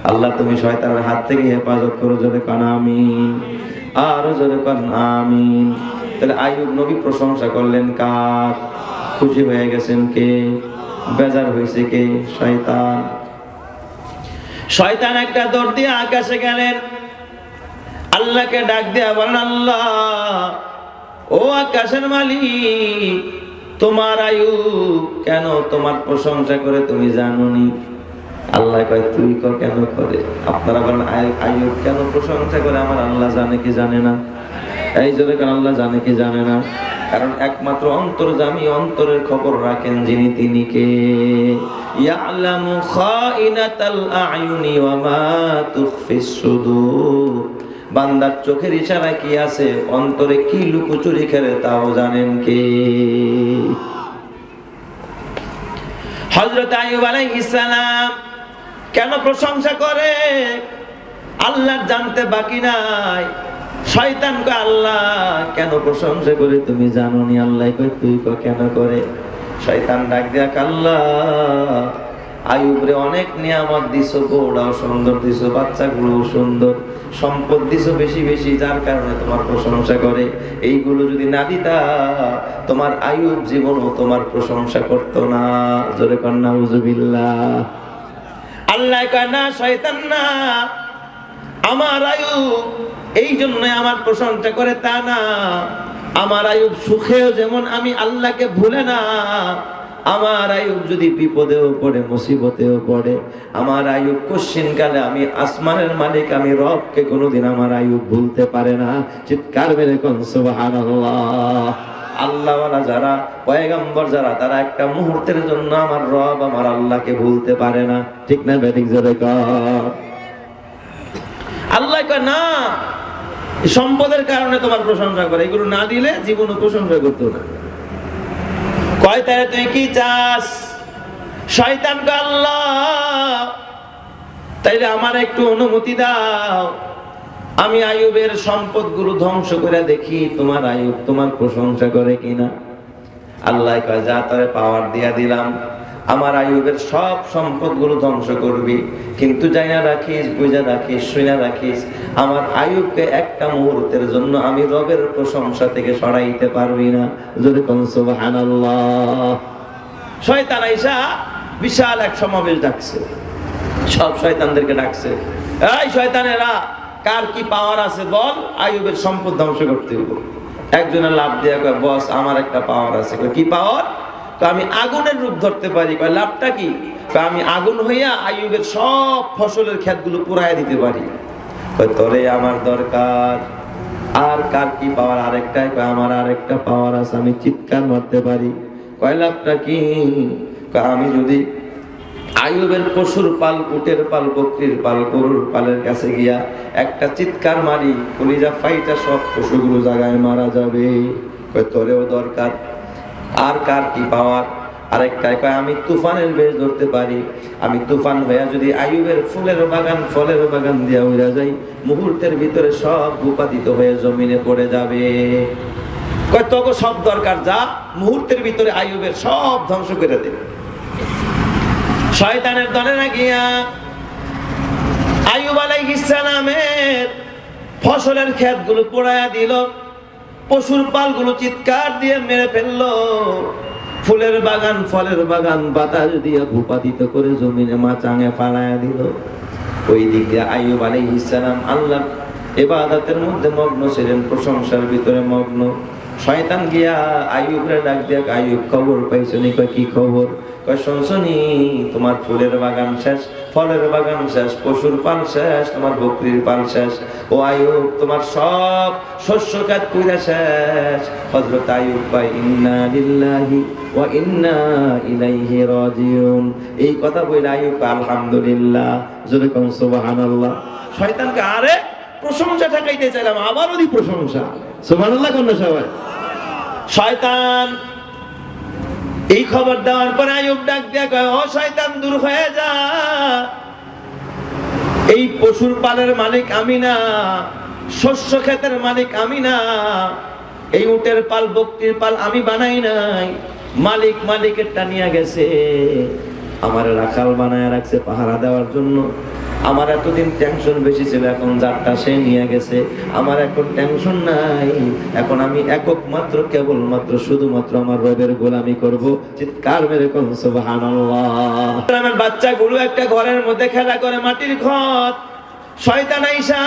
S1: আল্লাহ তুমি শয়তানের হাত থেকে হেফাজত করো, জোরে কান আমিন। আরো জোরে কান আমিন। তাহলে আইয়ুব নবী প্রশংসা করলেন কার? খুশি হয়ে গেছেন কে? বেজার হয়েছে কে? শয়তান। শয়তান একটা দৌড় দিয়ে আকাশে গেলেন, আল্লাহকে ডাক দিয়ে বলেন, আল্লাহ ও আকাশের মালিক, তোমার আইয়ুব কেন তোমার প্রশংসা করে তুমি জানোনি? আল্লাহ কয়, তুই কেন করে? আপনারা বলেন আইয়ুব কেন প্রশংসা করে? আমার আল্লাহ জানে কি জানে না? এই জন্য কেন আল্লাহ জানে কি জানে না? কারণ একমাত্র অন্তর্যামী, অন্তরের খবর রাখেন যিনি, তিনি কে? ইয়ালামু খাইনাতাল আয়ুনি ওয়া মা তুখফিস সুদূর। বান্দার চোখের ইশারায় কি আছে, অন্তরে কি লুকোচুরি খেলে, তাও জানেন কে? হযরত আইয়ুব আলাইহিস সালাম কেন প্রশংসা করে? আল্লাহর জানতে বাকি নাই। শয়তান কয় আল্লাহ কেন প্রশংসা করে তুমি জানো নি? আল্লাহ কয় তুই কেন করে? শয়তান ডাক দিয়া আল্লাহ আইয়ুবরে অনেক নিয়ামত দিছো, বউটাও সুন্দর দিছো, বাচ্চাগুলো সুন্দর, সম্পদ দিছো বেশি বেশি, যার কারণে তোমার প্রশংসা করে। এইগুলো যদি না দিতা তোমার আইয়ুব জীবনও তোমার প্রশংসা করতো না। জোরে কর নাউজুবিল্লাহ। আল্লাহ কয় না, শয়তান না, আমার আইয়ুব এই জন্য আমার প্রশংসা করে তা না। আমার আইয়ুব সুখেও যেমন আমি আল্লাহকে ভুলে না, আমার আইয়ুব যদি বিপদেও পড়ে, মুসিবতেও পড়ে, আমার আইয়ুব কশিন কালে আমি আসমানের মালিক, আমি রবকে কোনোদিন আমার আইয়ুব ভুলতে পারে না। চিৎকার মেরে কোন সুবহানাল্লাহ। আল্লাহওয়ালা যারা, পয়গম্বর যারা, তারা একটা মুহূর্তের জন্য আমার রব, আমার আল্লাহকে ভুলতে পারে না। ঠিক না বেঠিক? জোরে কর। আল্লাহ কয় না, সম্পদের কারণে তোমার প্রশংসা করে, এগুলো না দিলে জীবনে প্রশংসা করতো না। কয় তারে তুই কি চাস? শয়তান কয় আল্লাহ তাইলে আমার একটু অনুমতি দাও, আমি আইয়ুবের সম্পদগুলো ধ্বংস করে দেখি তোমার আইয়ুব তোমার প্রশংসা করে কিনা। আল্লাহ কয় যা, তোরে পাওয়ার দিয়া দিলাম, আমার আইয়ুবের সব সম্পদগুলো ধ্বংস করবি, কিন্তু জানা রাখিস, বুঝা রাখিস, শুনা রাখিস, আমার আইয়ুবকে একটা মুহূর্তের জন্য আমি রবের প্রশংসা থেকে সরাইতে পারবি না। যদি কোন সুবহানাল্লাহ। শয়তান আইসা বিশাল এক সমাবেশ ডাকছে, সব শয়তানদেরকে ডাকছে, এই শয়তানেরা, কার কি পাওয়ার আছে বল, আইয়ুবের সম্পদ ধ্বংস করতে হবে। একজনের লাভ দিয়া কয় বস আমার একটা পাওয়ার আছে। কি পাওয়ার? আমি আগুনের রূপ ধরতে পারি। কয় লাভটা কি? আমি আগুন হইয়া আইয়ুবের সব ফসলের ক্ষেতগুলো পুরাইয়া দিতে পারি। কয় তোরে আমার দরকার। আর কার কি পাওয়ার? আরেকটাই কয় আমার আরেকটা পাওয়ার আছে, আমি চিৎকার মারতে পারি। কয় লাভটা কি? কয় আমি যদি আইয়ুবের পশুর পাল, উটের পাল, বকরির পাল, গরুর পালের কাছে গিয়া একটা চিৎকার মারি, কলিজা ফাইটা সব পশুগুলো জায়গায় মারা যাবে। কয় তোরেও দরকার। আর কার কি পাওয়ার? আরেকটাই কয় আমি তুফানের বেশ ধরতে পারি, আমি তুফান হইয়া যদি আইয়ুবের ফুলের বাগান, ফলের বাগান দিয়া উড়া যাই, মুহূর্তের ভিতরে সব ভূপাতিত হয়ে জমিনে পড়ে যাবে। কয় তোকে সব দরকার, যা মুহূর্তের ভিতরে আইয়ুবের সব ধ্বংস করে দে। শয়তানের দলে না গিয়া আইয়ুব আলাইহিস সালামের ফসলের ক্ষেতগুলো পোড়ায়া দিল, পশুর পালগুলো চিৎকার দিয়ে মেরে ফেললো, ফুলের বাগান, ফলের বাগান বাতাস দিয়ে ভূপাতিত করে জমিনে মাচাঙে ফালায়া দিল। ওই দিক দিয়ে আইয়ুব আলাইহিস সালাম আল্লাহর ইবাদতের মধ্যে মগ্ন ছিলেন, প্রশংসার ভিতরে মগ্ন। শয়তান গিয়া আইয়ুবরে ডাক দিয়া, আইয়ুব খবর পাইছনি? কয় কি খবর? কয় শুনছনি তোমার ফুলের বাগান শেষ, ফলের বাগান শেষ, পশুর পাল শেষ, তোমার বকরির পাল শেষ। ও আইয়ুব তোমার সব শস্য ক্ষেত পুরা শেষ। হযরত আইয়ুব কয় ইন্না লিল্লাহি ওয়া ইন্না ইলাইহি রাজিউন। এই কথা বলে আইয়ুব আলহামদুলিল্লাহ। জোরে কোন সুবহানাল্লাহ। শয়তানকে আরে প্রশংসা ঠেকাইতে চাইলাম, আবারও দি প্রশংসা। সুবহানাল্লাহ কোন সবাই। শয়তান এই খবর দেওয়ার পরে আইয়ুব ডাক দিয়া কয় ও শয়তান দূর হয়ে যা, এই পশুর পালের মালিক আমি না, শস্য ক্ষেতের মালিক আমি না, এই উটের পাল, বকরির পাল আমি বানাই নাই, মালিক মালিকেরটা নিয়ে গেছে। আমার রাখাল বানায় রাখছে পাহারা দেওয়ার জন্য। আমার এতদিন টেনশন বেশি ছিল, এখন যারটা সে নিয়ে গেছে, আমার এখন টেনশন নাই। এখন আমি একক মাত্র, কেবলমাত্র, শুধুমাত্র আমার রবের গোলামি করব। চিৎকার মেরে কোন সুবহানাল্লাহ। আমার বাচ্চাগুলো একটা ঘরের মধ্যে খেলা করে, মাটির ঘর। শয়তান আইসা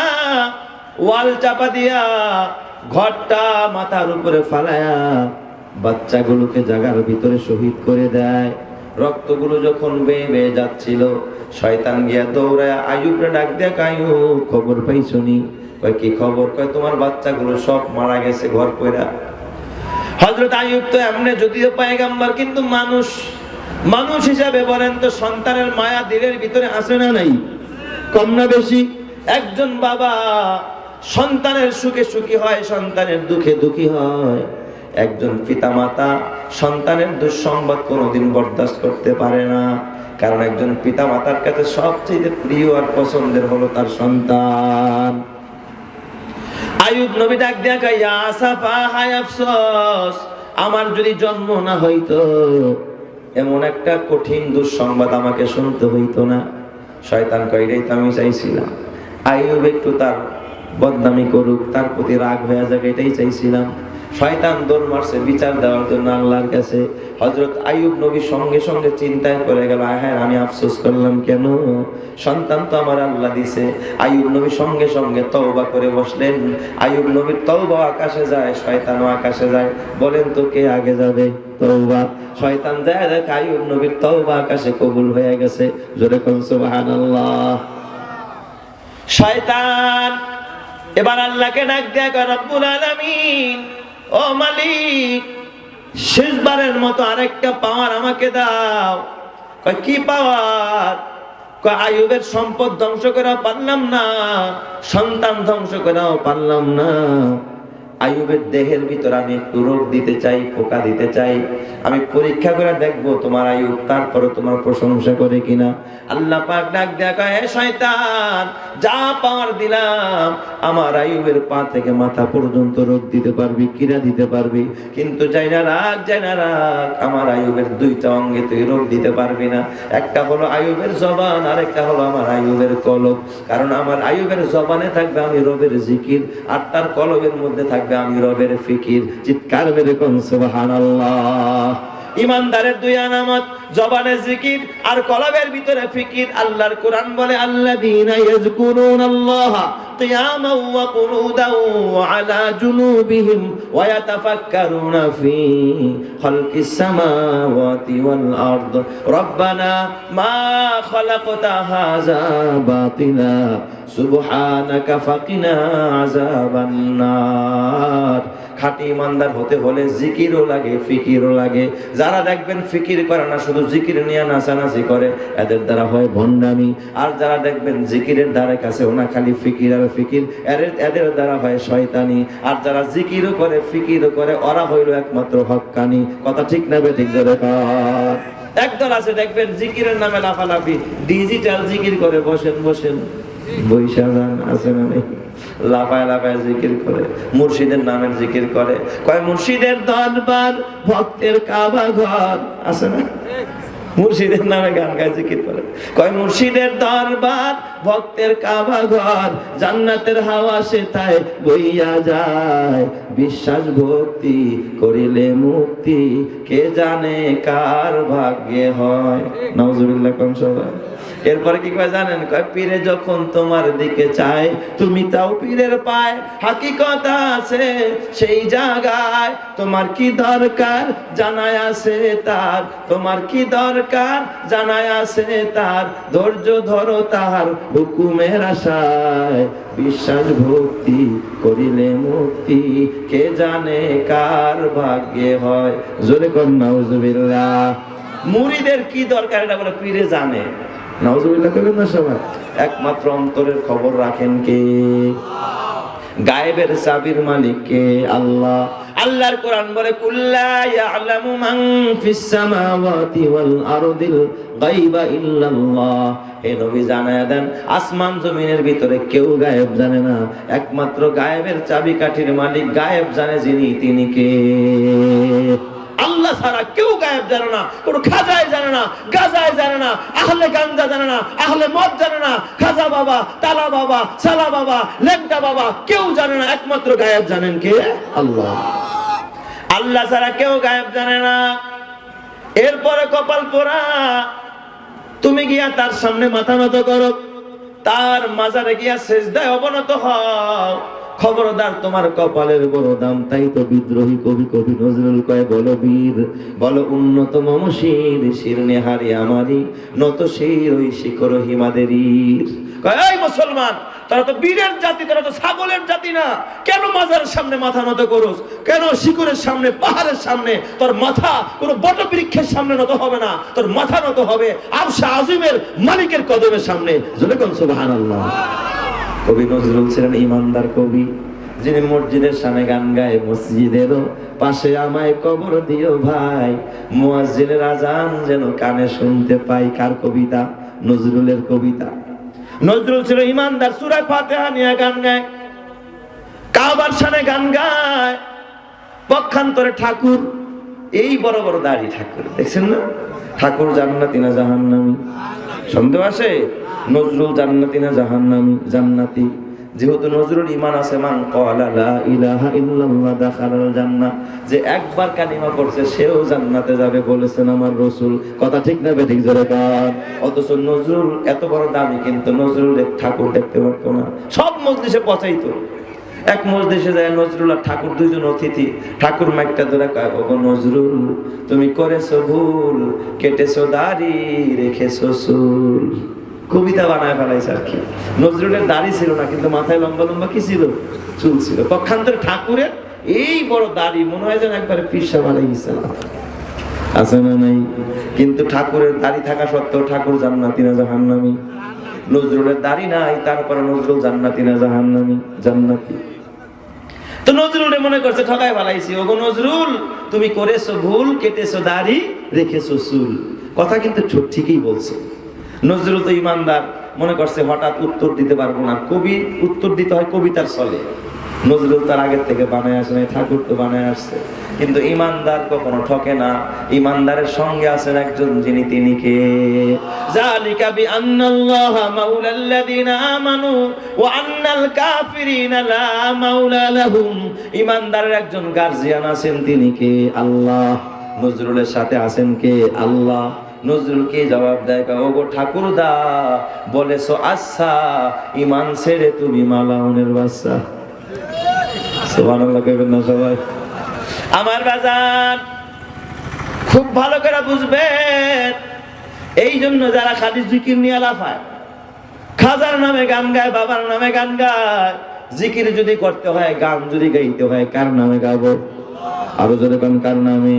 S1: ওয়াল চাপা দিয়া ঘরটা মাথার উপরে ফালায়া বাচ্চাগুলোকে জায়গার ভিতরে শহীদ করে দেয়। রক্তগুলো যখন বেয়ে বেয়ে যাচ্ছিল, শয়তান গিয়া দৌড়ায় আইয়ুবরে ডাক দেয়া, আইয়ুব খবর পাইছনি? কয় কি খবর? কয় তোমার বাচ্চাগুলো সব মারা গেছে ঘর পয়রা। হযরত আইয়ুব তো এমনি যদিও পয়গম্বর, কিন্তু মানুষ, মানুষ হিসাবে বলেন তো সন্তানের মায়া দিলের ভিতরে আছে না নাই? কম না বেশি? একজন বাবা সন্তানের সুখে সুখী হয়, সন্তানের দুঃখে দুঃখী হয়। একজন পিতামাতা সন্তানের দুঃসংবাদ কোনোদিন বরদাস্ত করতে পারে না, কারণ একজন পিতামাতার কাছে সবচেয়ে প্রিয় আর পছন্দের হলো তার সন্তান। আইয়ুব নবী ডাক দিয়া কয় ইয়া আসাফা, হায় আফসোস, আমার যদি জন্ম না হইতো এমন একটা কঠিন দুঃসংবাদ আমাকে শুনতে হইতো না। শয়তান কয় এটাই তো আমি চাইছিলাম, আইয়ুব একটু তার বদনামি করুক, তার প্রতি রাগ হয়ে যাক, এটাই চাইছিলাম। শয়তান দৌড় মারছে বিচার দেওয়ার জন্য আল্লাহর কাছে। হযরত আইয়ুব নবী সঙ্গে সঙ্গে চিন্তায় পড়ে গেল, হ্যাঁ আমি আফসোস করলাম কেন, সন্তান তো আমার আল্লাহ দিছে। আইয়ুব নবী সঙ্গে সঙ্গে তওবা করে বসলেন। আইয়ুব নবীর তওবা আকাশে যায়, শয়তানও আকাশে যায়। বলেন তো কে আগে যাবে? তওবা। শয়তান যায় দেখ আইয়ুব নবীর তওবা আকাশে কবুল হয়ে গেছে। জোরে কোন সুবহানাল্লাহ। শয়তান এবার আল্লাহকে ডাক দেয়া কয়, রব্বুল আলামিন, ও মালিক, শেষবারের মতো আরেকটা পাওয়ার আমাকে দাও। কয় কি পাওয়ার? কয় আইয়ুবের সম্পদ ধ্বংস করা পারলাম না, সন্তান ধ্বংস করাও পারলাম না, আইয়ুবের দেহের ভিতর আমি একটু রোগ দিতে চাই, পোকা দিতে চাই, আমি পরীক্ষা করে দেখবো তোমার আইয়ুব তারপরে তোমার প্রশংসা করে কিনা। আল্লাহ পাক ডাক দেয়া কয়, হে শয়তান, যা পাওয়ার দিলাম আমার আইয়ুবের পা থেকে মাথা পর্যন্ত রোগ দিতে পারবি, কিরা দিতে পারবি, কিন্তু যাই না রাখ, আমার আইয়ুবের দুইটা অঙ্গে তুই রোগ দিতে পারবি না। একটা হলো আইয়ুবের জবান, আর একটা হলো আমার আইয়ুবের কলব। কারণ আমার আইয়ুবের জবানে থাকবে আমি রবের জিকির, আর তার কলবের মধ্যে থাকবে আমি রবের ফিকির। চিৎকার মেরে কোন সুবহানাল্লাহ। ইমানদারের দুই আলামত, জবানে জিকির আর কলবের ভিতরে ফিকির। আল্লাহর কোরআন বলে, আল্লাযীনা ইয়াযকুরুনাল্লাহা কিয়ামান ওয়া কুউদান ওয়া আলা জুনুবিহিম ওয়া ইয়াতাফাক্কারুনা ফি খালকিস সামাওয়াতি ওয়াল আরদ রব্বানা মা খালাকতা হাযা বাতিলা সুবহানাকা ফাকিনা আযাবান নার। খাঁটি ইমানদার হতে হলে জিকিরও লাগে, ফিকিরও লাগে। যারা দেখবেন ফিকির করে না, শুধু জিকির নিয়ে নাচানাচি করে, এদের দ্বারা হয় ভণ্ডামি। আর যারা দেখবেন জিকিরের দ্বারা কাছে ওনা খালি ফিকির আর ফিকির, এদের দ্বারা হয় শয়তানি। আর যারা জিকিরও করে ফিকিরও করে, ওরা হইল একমাত্র হক্কানি। কথা ঠিক না বেঠিক? একদল আছে দেখবেন জিকিরের নামে লাফালাফি, ডিজিটাল জিকির করে বসেন বৈশা যান, আছে না নেই? লাফায় লাফায় জিকির করে, মুর্শিদের নামের জিকির করে। কয় মুর্শিদের দরবার, ভক্তের কাবা ঘর, আছে না? মুর্শিদের নামে গান গায়, জিকির করে। কয় মুর্শিদের দরবার, ভক্তের কাবা ঘর, জান্নাতের হাওয়া সেথায় বইয়া যায়, বিশ্বাস ভক্তি করিলে মুক্তি, কে জানে কার ভাগ্যে হয়। নাউজুবিল্লাহ কোন সবাই। এরপরে কি কয় জানেন? কয় পীরে যখন তোমার দিকে চায়, তুমি তাও পীরের পায়, হাকিকত আছে সেই জায়গায়, তোমার কি দরকার জানায় আছে তার, তোমার কি দরকার জানায় আছে তার, ধৈর্য ধরো তার হুকুমের আশায়, বিশ্বাস ভক্তি করিলে মুক্তি, কে জানে কার ভাগ্যে হয়। জোরে কোন নাউজুবিল্লাহ। মুরিদের কি দরকার এটা বলে পীরে জানে। নাউজুবিল্লাহ করবেন না সবাই। একমাত্র অন্তরের খবর রাখেন কে? গায়েবের চাবির মালিক কে? আল্লাহ। আল্লাহর কোরআন বলে, কুল্লা ইয়ালামু মান ফিস সামাওয়াতি ওয়াল আরদিল গায়বা ইল্লাল্লাহ। হে নবী জানায়া দেন, আসমান জমিনের ভিতরে কেউ গায়েব জানে না, একমাত্র গায়েবের চাবিকাঠির মালিক গায়েব জানে যিনি, তিনি কে? আল্লাহ ছাড়া কেউ গায়েব জানে না। কোন খাজায় জানে না, গাজায় জানে না, আহলে গাঞ্জা জানে না, আহলে মদ জানে না, খাজা বাবা, তালা বাবা, সালা বাবা, লেংটা বাবা কেউ জানে না, একমাত্র গায়েব জানেন কে? আল্লাহ। আল্লাহ ছাড়া কেউ গায়েব জানে না। এরপরে কপাল পোড়া, তুমি গিয়া তার সামনে মাথা নত করো, তার মাজারে গিয়া সেজদায় অবনত হও। খবরদার, তোমার কপালের বড় দাম। তাই তো বিদ্রোহী কবি নজরুল কয়, বলো বীর বলো উন্নত মমশির, শির নেহারি আমারি নত শির ওই শিখর হিমাদেরই। কয় এই মুসলমান, তোরা তো বীরের জাতি, তোরা তো ছাগলের জাতি না। কেন মাজারের সামনে মাথা নত করোস? কেন শিখরের সামনে, পাহাড়ের সামনে তোর মাথা কোন বটবৃক্ষের সামনে নত হবে না, তোর মাথা নত হবে আরশে আজিমের মালিকের কদমের সামনে। জোরে কোন সুবহানাল্লাহ। কবি নজরুল ছিলেন ইমানদার কবি, যিনি মসজিদের সামনে গান গায়, মসজিদেরও পাশে আমায় কবর দিও ভাই, মুয়াজ্জিনের আজান যেন কানে শুনতে পাই। কার কবিতা? নজরুলের কবিতা। নজরুল ছিল ইমানদার, সূরা ফাতিহা নিয়ে গান গায়।
S2: কাবার সামনে গান গায়, পক্ষান্তরে ঠাকুর এই বড় বড় দাড়ি ঠাকুর, দেখছেন না? ঠাকুর জান্নাতি না জাহান্নামী? সন্দেহ আছে? নজরুল জান্নাতি না জাহান্নামী? জান্নাতি। যেহেতু নজরুল ঈমান আছে, মান ক্বালা লা ইলাহা ইল্লাল্লাহ দাখালাল জান্নাহ, যে একবার কালিমা পড়ছে সেও জান্নাতে যাবে বলেছেন আমার রাসূল। কথা ঠিক না বেঠিক জোরে কান? অথচ নজরুল এত বড় দামি, কিন্তু নজরুল ঠাকুর দেখতে পারতো না, সব মজলিসে পচাইতো। এক মজলিসে যায় নজরুল আর ঠাকুর দুইজন অতিথি, ঠাকুর মাইকটা ধরে কয়, ওগো নজরুল তুমি করেছো ভুল, কেটেছো দাড়ি রেখেছো চুল। কবিতা বানায় ফেলাইছে আর কি। নজরুলের দাড়ি ছিল না, কিন্তু মাথায় লম্বা লম্বা কি ছিল? চুল ছিল। পক্ষান্তরে ঠাকুরের এই বড় দাড়ি, মনে হয় যেন একবারে পীর সাহেব আলাইহিস সালাম, আছে না নাই? কিন্তু ঠাকুরের দাড়ি থাকা সত্ত্বেও ঠাকুর জান্নাতি না জাহান্নামী? নজরুলের দাড়ি নাই, তারপরে নজরুল জান্নাতি না জাহান্নামী? জান্নাতি। তো নজরুল মনে করছে ঠকায় ফেলাইছি, ওগো নজরুল তুমি করেছো ভুল, কেটেছো দাড়ি রেখেছো চুল। কথা কিন্তু ঠিকই বলছে। নজরুল তো ইমানদার, মনে করছে হঠাৎ উত্তর দিতে পারবো না, কবি উত্তর দিতে হয় কবিতার ছলে। নজরুল তার আগের থেকে বানায় আসে নাই, ঠাকুর তো বানায় আসছে। কিন্তু ইমানদার কখনো ঠকে না। ইমানদারের সঙ্গে আছেন একজন, যিনি তিনি কে? যালিকা বিআন্নাল্লাহা মাওলাল্লাযিনা আমানু ওয়া আন্নাল কাফিরিনা লা মাওলা লাহুম। ইমানদারের একজন গার্জিয়ান আছেন, তিনি কে? আল্লাহ। নজরুলের সাথে আছেন কে? আল্লাহ। নজরুল কি জবাব দেয়? ওগো ঠাকুরদা বলেছো আচ্ছা, ইমান ছেড়ে তুমি মালাউনের বাচ্চা। সুবহানাল্লাহ কইবেন না সবাই? আমার বাজার খুব ভালো করে বুঝবেন। এই জন্য যারা খালি জিকির নিয়ে লাফায়, খাজার নামে গান গায়, বাবার নামে গান গায়, জিকির যদি করতে হয়, গান যদি গাইতে হয়, কার নামে গাবো? আরো যদি কোন কার নামে?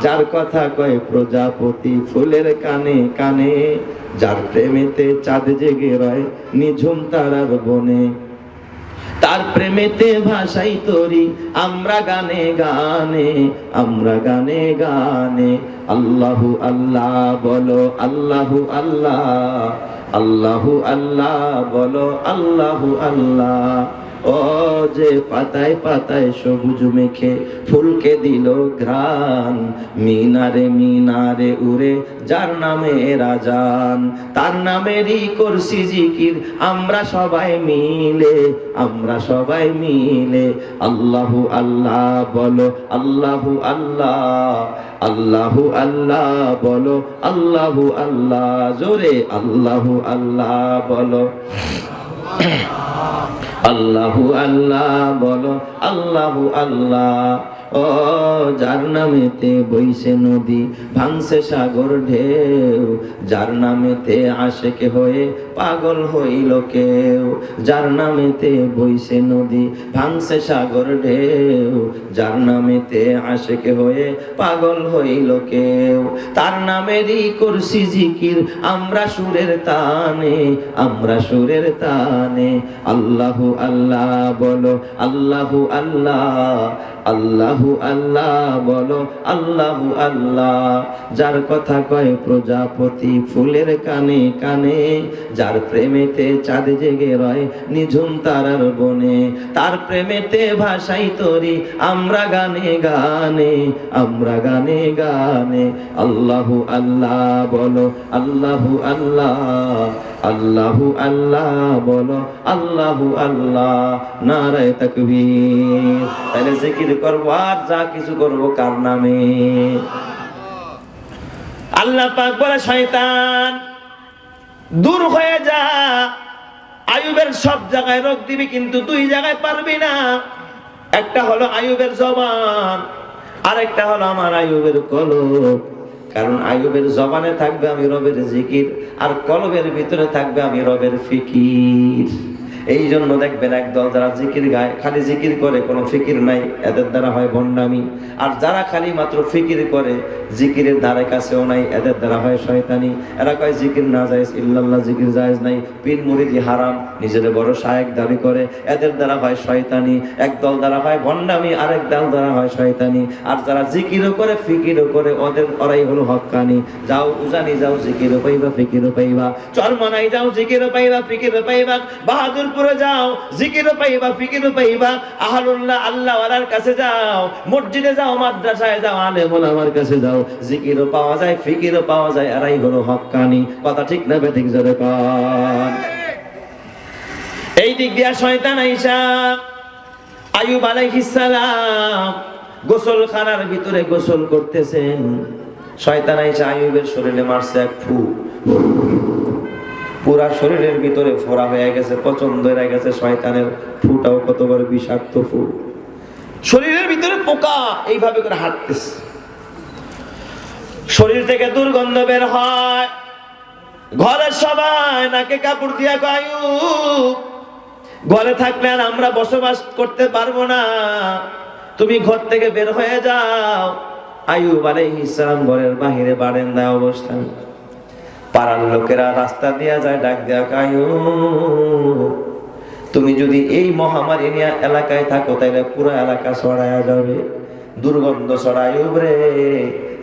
S2: যার কথা কয় প্রজাপতি ফুলের কানে কানে, যার প্রেমেতে চাঁদ জেগে রয় নিঝুম তারার বনে, তার প্রেমেতে ভাষাই তরি আমরা গানে গানে, আমরা গানে গানে। আল্লাহু আল্লাহ বলো, আল্লাহু আল্লাহ, আল্লাহু আল্লাহ বলো, আল্লাহু আল্লাহ। ও যে পাতায় পাতায় সবুজ মেখে ফুলকে দিল ঘ্রাণ, মিনারে মিনারে উড়ে যার নামে রাজান, তার নামেরই করছি জিকির আমরা সবাই মিলে, আমরা সবাই মিলে। আল্লাহু আল্লাহ বলো, আল্লাহু আল্লাহ, আল্লাহু আল্লাহ বলো, আল্লাহু আল্লাহ। জোরে আল্লাহু আল্লাহ বলো, আল্লাহু আল্লাহ বলো, আল্লাহু আল্লাহ। ও যার নামেতে বইছে নদী ভাঙছে সাগর ঢেউ, যার নামেতে আশেক হয়ে পাগল হইল কেউ, যার নামেতে বইছে নদী ভাঙছে সাগর ঢেউ, যার নামেতে আশেক হয়ে পাগল হইল কেউ, তার নামেরই করছি জিকির আমরা সুরের তানে, আমরা সুরের তানে। আল্লাহু আল্লাহ বলো, আল্লাহু আল্লাহ, আল্লাহু আল্লাহ বলো, আল্লাহু আল্লাহ। যার কথা কয় প্রজাপতি ফুলের কানে কানে, যার প্রেমেতে চাঁদ জেগে রয় নিঝুম তারার বনে, তার প্রেমেতে ভাষাই তরি আমরা গানে গানে, আমরা গানে গানে। আল্লাহু আল্লাহ বলো, আল্লাহু আল্লাহ, আল্লাহু আল্লাহ বলো, আল্লাহু আল্লাহ। নারায়ে তাকবীর। তাহলে জিকির করবো আর যা কিছু করবো কার নামে? আল্লাহ পাক বলে, শয়তান দূর হয়ে যা। আইয়ুবের সব জায়গায় রোগ দিবি, কিন্তু দুই জায়গায় পারবি না। একটা হলো আইয়ুবের জবান, আর একটা হলো আমার আইয়ুবের কলব। কারণ আইয়ুবের জবানে থাকবে আমি রবের জিকির, আর কলবের ভিতরে থাকবে আমি রবের ফিকির। এই জন্য দেখবেন একদল যারা জিকির গায়, খালি জিকির করে, কোনো ফিকির নাই, এদের দ্বারা হয় ভণ্ডামি। আর যারা খালি মাত্র ফিকির করে, জিকিরের ধারে কাছেও নাই, এদের দ্বারা হয় শয়তানি। এরা কয় জিকির না জায়েজ, ইল্লাল্লাহ জিকির জায়েজ নাই, পীর মুরিদি হারাম, নিজের বড় শায়েক দাবি করে, এদের দ্বারা হয় শয়তানি। একদল দ্বারা হয় ভণ্ডামি, আরেক দল দ্বারা হয় শয়তানি। আর যারা জিকিরও করে ফিকিরও করে, ওরাই হলো হক্কানি। যাও উজানি যাও, জিকিরও পাইবা ফিকিরও পাইবা, চরমনাই যাও, জিকিরও পাইবা ফিকিরও পাইবা, বাহাদুর উপরে যাও, জিকিরও পাইবা, ফিকিরও পাইবা। আহলুল্লাহ আল্লাহ ওয়ালার কাছে যাও, মসজিদে যাও, মাদ্রাসায় যাও, আলেম ওলামার কাছে যাও, জিকিরও পাওয়া যায়, ফিকিরও পাওয়া যায়। এরাই হলো হক্কানি। কথা ঠিক না বেঠিক জোরে কোন। এই দিক দিয়া শয়তান আইসা আইয়ুব আলাইহিস সালাম গোসলখানার ভিতরে গোসল করতেছেন। শয়তান আইসা আইয়ুবের শরীরে মারছে এক ফু। পুরা শরীরের ভিতরে ফোড়া হয়ে গেছে, পছন্দ হয়ে গেছে। শয়তানের ফুটাও কত বড় বিষাক্ত ফু। শরীরের ভিতরে পোকা এইভাবে করে হাঁটতেছে, শরীর থেকে দুর্গন্ধ বের হয়। ঘরের সবাই নাকে কাপড় দিয়া কয়, আইয়ুব ঘরে থাকলে আর আমরা বসবাস করতে পারবো না, তুমি ঘর থেকে বের হয়ে যাও। আইয়ুব আলাইহিস সালাম ঘরের বাহিরে বারান্দায় অবস্থান। পাড়ার লোকেরা রাস্তা দিয়া যায়, ডাক দেয়া, আইয়ুব তুমি যদি এই মহামারী নিয়ে এলাকায় থাকো তাহলে পুরো এলাকা ছড়ায়া যাবে, দুর্গন্ধ ছড়ায়। আইয়ুব রে,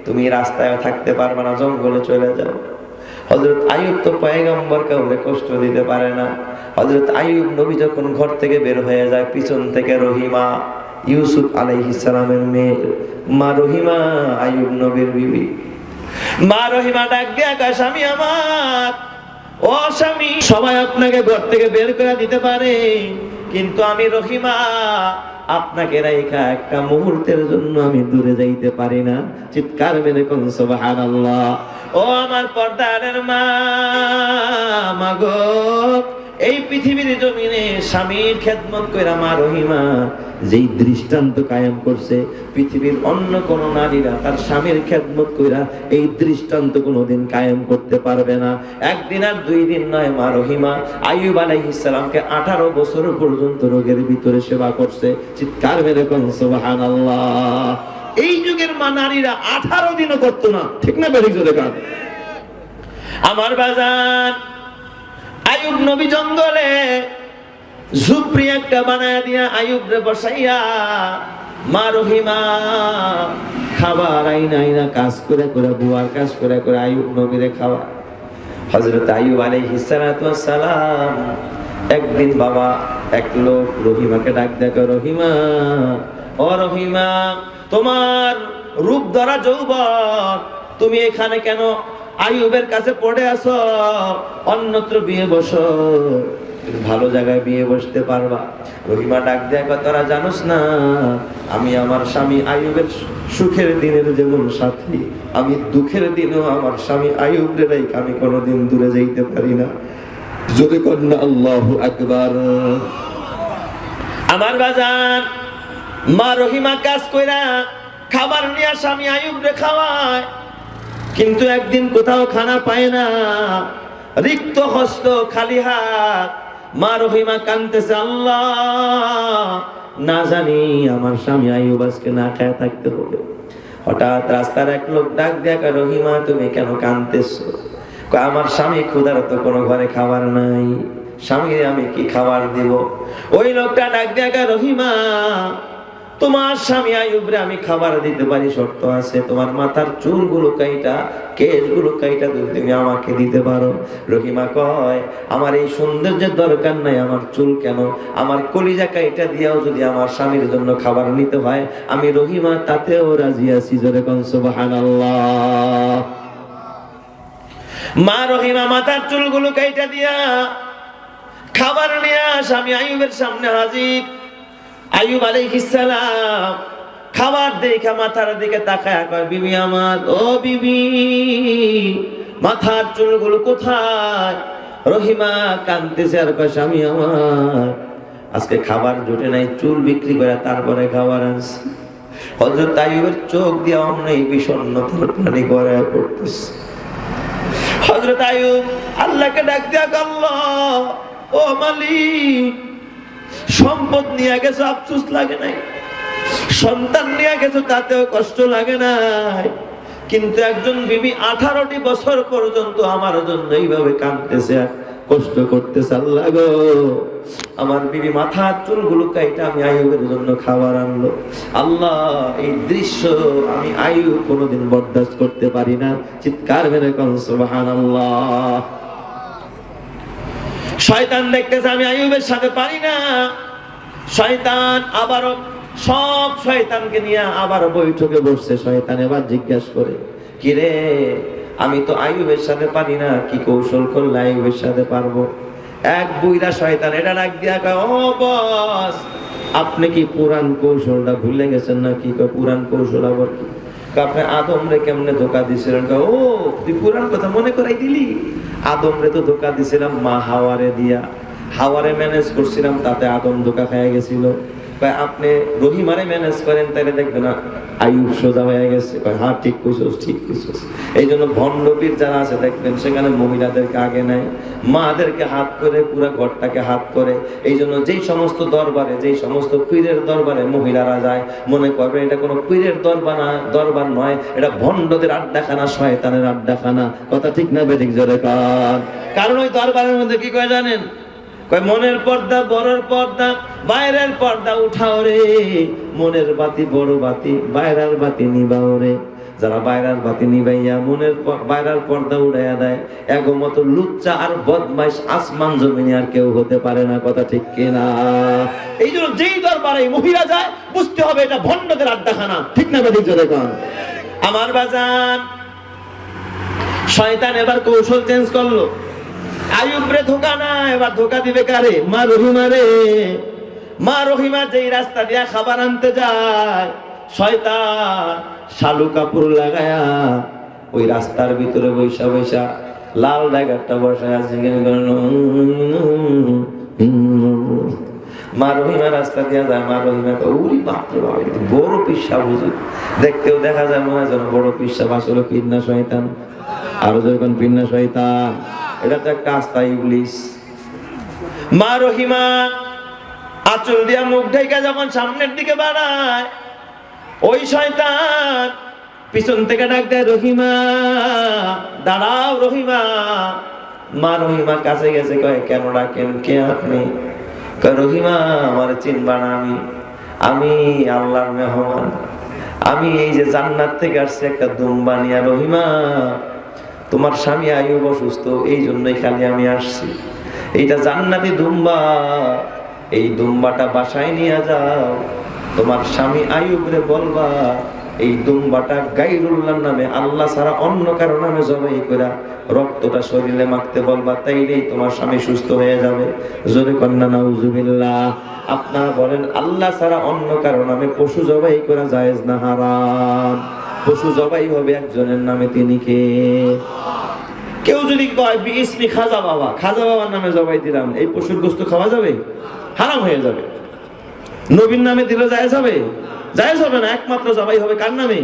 S2: তুমি রাস্তায় থাকতে পারবে না, জঙ্গলে চলে যাও। হযরত আইয়ুব তো পয়গম্বর, কাউকে কষ্ট দিতে পারে না। হযরত আইয়ুব নবী যখন ঘর থেকে বের হয়ে যায়, পিছন থেকে রহিমা, ইউসুফ আলাইহিস সালামের মেয়ে মা রহিমা, আইয়ুব নবীর বিবি, মা রহিমা ডাক দিয়া কয়, স্বামী আমার, ও স্বামী, সবাই আপনাকে ঘর থেকে বের করে দিতে পারে, কিন্তু আমি রহিমা আপনাকে রাইখা একটা মুহূর্তের জন্য আমি দূরে যাইতে পারি না। চিৎকার মেরে কোন সুবহানাল্লাহ। ও আমার পর্দার মা, মাগো, এই পৃথিবীর জমিনে স্বামীর খেদমত কইরা মা রহিমা যেই দৃষ্টান্ত কায়েম করছে, পৃথিবীর অন্য কোন নারীরা তার স্বামীর খেদমত কইরা এই দৃষ্টান্ত কোনোদিন কায়েম করতে পারবে না। একদিন আর 2 দিন নয়, মা রহিমা আইয়ুব আলাইহিস সালামকে 18 বছর পর্যন্ত রোগের ভিতরে সেবা করছে। চিৎকার মেরে কোন সুবহানাল্লাহ। এই যুগের মা নারীরা 18 দিনও করতো না, ঠিক না বেরিয়ে জোরে কান। আমার বাজান, আইয়ুব নবী জঙ্গলে ঝুপড়ি একটা বানায় দিয়া আইয়ুব রে বসাইয়া মা রহিমা খাবার আইনা আইনা কাজ করে করে, বুয়ার কাজ করে করে আইয়ুব নবীরে খাওয়া। হযরত আইয়ুব আলাইহিস সালাতু ওয়াস সালাম একদিন বাবা এক লোক রহিমাকে ডাক দেয়, রহিমা, ও রহিমা, তোমার রূপ ধরা যৌবন, তুমি এখানে কেন আইয়ুবের কাছে পড়ে আছো? অন্যত্র বিয়ে বসো, ভালো জায়গায় বিয়ে বসতে পারবা। রহিমা ডাক দেয়, তোরা জানোস না আমি আমার স্বামী আইয়ুবের সুখের দিনের যেমন সাথী, আমি দুঃখের দিনেও আমার স্বামী আইয়ুবের রাইখা আমি কোনোদিন দূরে যাইতে পারি না। যদি কন্যা আল্লাহু আকবার। আমার বাজান, মা রহিমা কাজ কইরা খাবার নিয়ে স্বামী আইয়ুবরে খাওয়ায়, কিন্তু একদিন কোথাও খানা পায় না, রিক্ত হস্ত, খালি হাত। মা রহিমা কাঁদতেছে, আল্লাহ, না জানি আমার স্বামী আইয়ুব আজকে না খায় থাকতে হবে। হঠাৎ রাস্তার এক লোক ডাক দেয়া, রহিমা তুমি কেন কাঁদতেছো? আমার স্বামী ক্ষুধার্ত, কোনো ঘরে খাবার নাই, স্বামীরে আমি কি খাবার দিব? ওই লোকটা ডাক দেয়া, রহিমা, তোমার স্বামী আইয়ুবরে আমি খাবার দিতে পারি, শর্ত আছে, তোমার মাথার চুলগুলো কাইটা, কেশগুলো কাইটা তুমি আমাকে দিতে পারো। রহিমা কয়, আমার এই সৌন্দর্যের দরকার নাই, আমার চুল কেন, আমার কলিজা কাইটা দিয়াও যদি আমার স্বামীর জন্য খাবার নিতে হয়, আমি রহিমা তাতেও রাজি আছি। জোরে কোন সুবহানাল্লাহ। মা রহিমা মাথার চুলগুলো কাইটা দিয়া খাবার নিয়ে স্বামী আইয়ুবের সামনে হাজির। আইয়ুব আলাইহিস সালাম খাবার দেখে মাথার দিকে তাকায় কয়, বিবি আমার, ও বিবি, মাথার চুলগুলো কোথায়? রহিমা কাঁদতেছে আর কয়, স্বামী আমার, আজকে খাবার জুটে নাই, চুল বিক্রি করে তারপরে খাবার আনছে। হযরত আইয়ুবের চোখ দিয়ে অমনি বিষণ্ণতার পানি গড়ায় পড়তেছে। হযরত আইয়ুব আল্লাহকে ডাক দিয়া, আল্লাহ, ও মালিক, সম্পদ নিয়ে গেছো আফসোস লাগে নাই, সন্তান নিয়ে গেছো তাতেও কষ্ট লাগে নাই, কিন্তু একজন বিবি 18টি বছর পর্যন্ত আমার জন্য এইভাবে কাঁদতেছে, কষ্ট করতেছে। আল্লাহ গো, আমার বিবি মাথার চুলগুলো কাইটা আমি আইয়ুবের জন্য খাবার আনলো। আল্লাহ, এই দৃশ্য আমি আইয়ুব কোনোদিন বরদাস্ত করতে পারি না। চিৎকার মেরে কোন সুবহানাল্লাহ। শয়তান দেখতেছে আমি আইয়ুবের সাথে পারি না। শয়তান আবারও সব শয়তানকে নিয়ে আবারও বৈঠকে বসছে। শয়তান এবার জিজ্ঞাসা করে, কি রে, আমি তো আইয়ুবের সাথে পারি না, কি কৌশল করলে আইয়ুবের সাথে পারবো? এক বুইরা শয়তান এটা ডাক দিয়া কয়, ও বস, আপনি কি পুরান কৌশলটা ভুলে গেছেন নাকি? পুরান কৌশল আবার কি? আপনি আদম রে কেমনে ধোকা দিছিলেন? ও তুই পুরান কথা মনে করাই দিলি। আদম রে তো ধোকা দিছিলাম মা হাওয়ারে দিয়া, হাওয়ারে ম্যানেজ করছিলাম, তাতে আদম ধোকা খেয়ে গেছিল। আপনি রহিমারে ম্যানেজ করেন, তাহলে দেখবেন না আইয়ুব সোজা হয়ে গেছে। হ্যাঁ ঠিক কইছস, ঠিক কইছস। এই জন্য ভণ্ডপীর যারা আছে দেখবেন সেখানে মহিলাদেরকে আগে নেয়, মাদেরকে হাত করে, পুরো ঘরটাকে হাত করে। এই জন্য যেই সমস্ত দরবারে, যেই সমস্ত পীরের দরবারে মহিলারা যায়, মনে করবে এটা কোনো পীরের দরবার নয়, এটা ভণ্ডদের আড্ডাখানা, শয়তানের আড্ডাখানা। কথা ঠিক না বেঠিক? জোরে কার। কারণ ওই দরবারের মধ্যে কি কয় জানেন? কয় মনের পর্দা বড়র পর্দা, বাইরের পর্দা উঠাও রে, মনের বাতি বড় বাতি, বাইরের বাতি নিবাও রে। যারা বাইরের বাতি নিবাইয়া মনের বাইরের পর্দা উড়াইয়া দেয়, এগো মতো লুচ্চা আর বদমাইশ আসমান জমিনে আর কেউ হতে পারে না। কথা ঠিক কিনা? এই জন্য যেই দরবারে মহিলা যায় বুঝতে হবে এটা ভণ্ডদের আড্ডাখানা। ঠিক না বেঠিক? জোরে কোন। আমার বাজান, শয়তান এবার কৌশল চেঞ্জ করলো। আইয়ুব রে ধোকা না, এবার ধোকা দিবে কারে? মা রহিমা রে। মা রহিমা যেই রাস্তা দিয়া খাবার আনতে যায়, শয়তান শালু কাপড় লাগায়া ওই রাস্তার ভিতরে বৈশা বৈশা লাল ডাইগারটা বসায় আছে। মা রহিমা রাস্তা দিয়া যায়। মা রহিমা ওরে বাপরে বাবা, বড় পিসা বুঝি, দেখতেও দেখা যায় মনে হয় যেন বড় পিসা, আসলে পীর না শয়তান। আরো যখন পীর না শয়তান, এটা তো একটা আস্তা ইবলিস। মা রহিমা আঁচল দিয়া মুখ ঢেকে যখন সামনের দিকে বাড়ায়, ওই শয়তান পিছন থেকে ডাক দেয়, রহিমা দাঁড়াও রহিমা। মা রহিমার কাছে গেছে, কয় কেন ডাকেন, কে আপনি? কয় রহিমা আমার চিনবা না, আমি আল্লাহর মেহমান, আমি এই যে জান্নাত থেকে আসছি একটা দুম্বা নিয়া। রহিমা তোমার স্বামী আইয়ুব অসুস্থ, এই জন্যই খালি আমি আসছি। এইটা জান্নাতি দুম্বা, এই দুম্বাটা বাসায় নিয়ে যাও, তোমার স্বামী আইয়ুব রে বলবা এই দুম্বাটা গায়রুল্লাহর নামে, আল্লাহ ছাড়া অন্য কারো নামে জবাই করে রক্তটা শরীরে মাখতে বলবা, তাইলেই তোমার স্বামী সুস্থ হয়ে যাবে। জোরে কন্যা নাউজুবিল্লাহ। আপনারা বলেন আল্লাহ ছাড়া অন্য কারো নামে পশু জবাই করা জায়েজ না হারাম? পশু জবাই হবে একজনের নামে, তিনি কে? কেউ যদি কয় বিসমি খাজা বাবা, খাজা বাবার নামে জবাই দিলাম, এই পশুর গোশত খাওয়া যাবে? হারাম হয়ে যাবে। নবীর নামে দিলে জায়েজ হবে? জায়েজ হবে না। একমাত্র জবাই হবে কার নামে?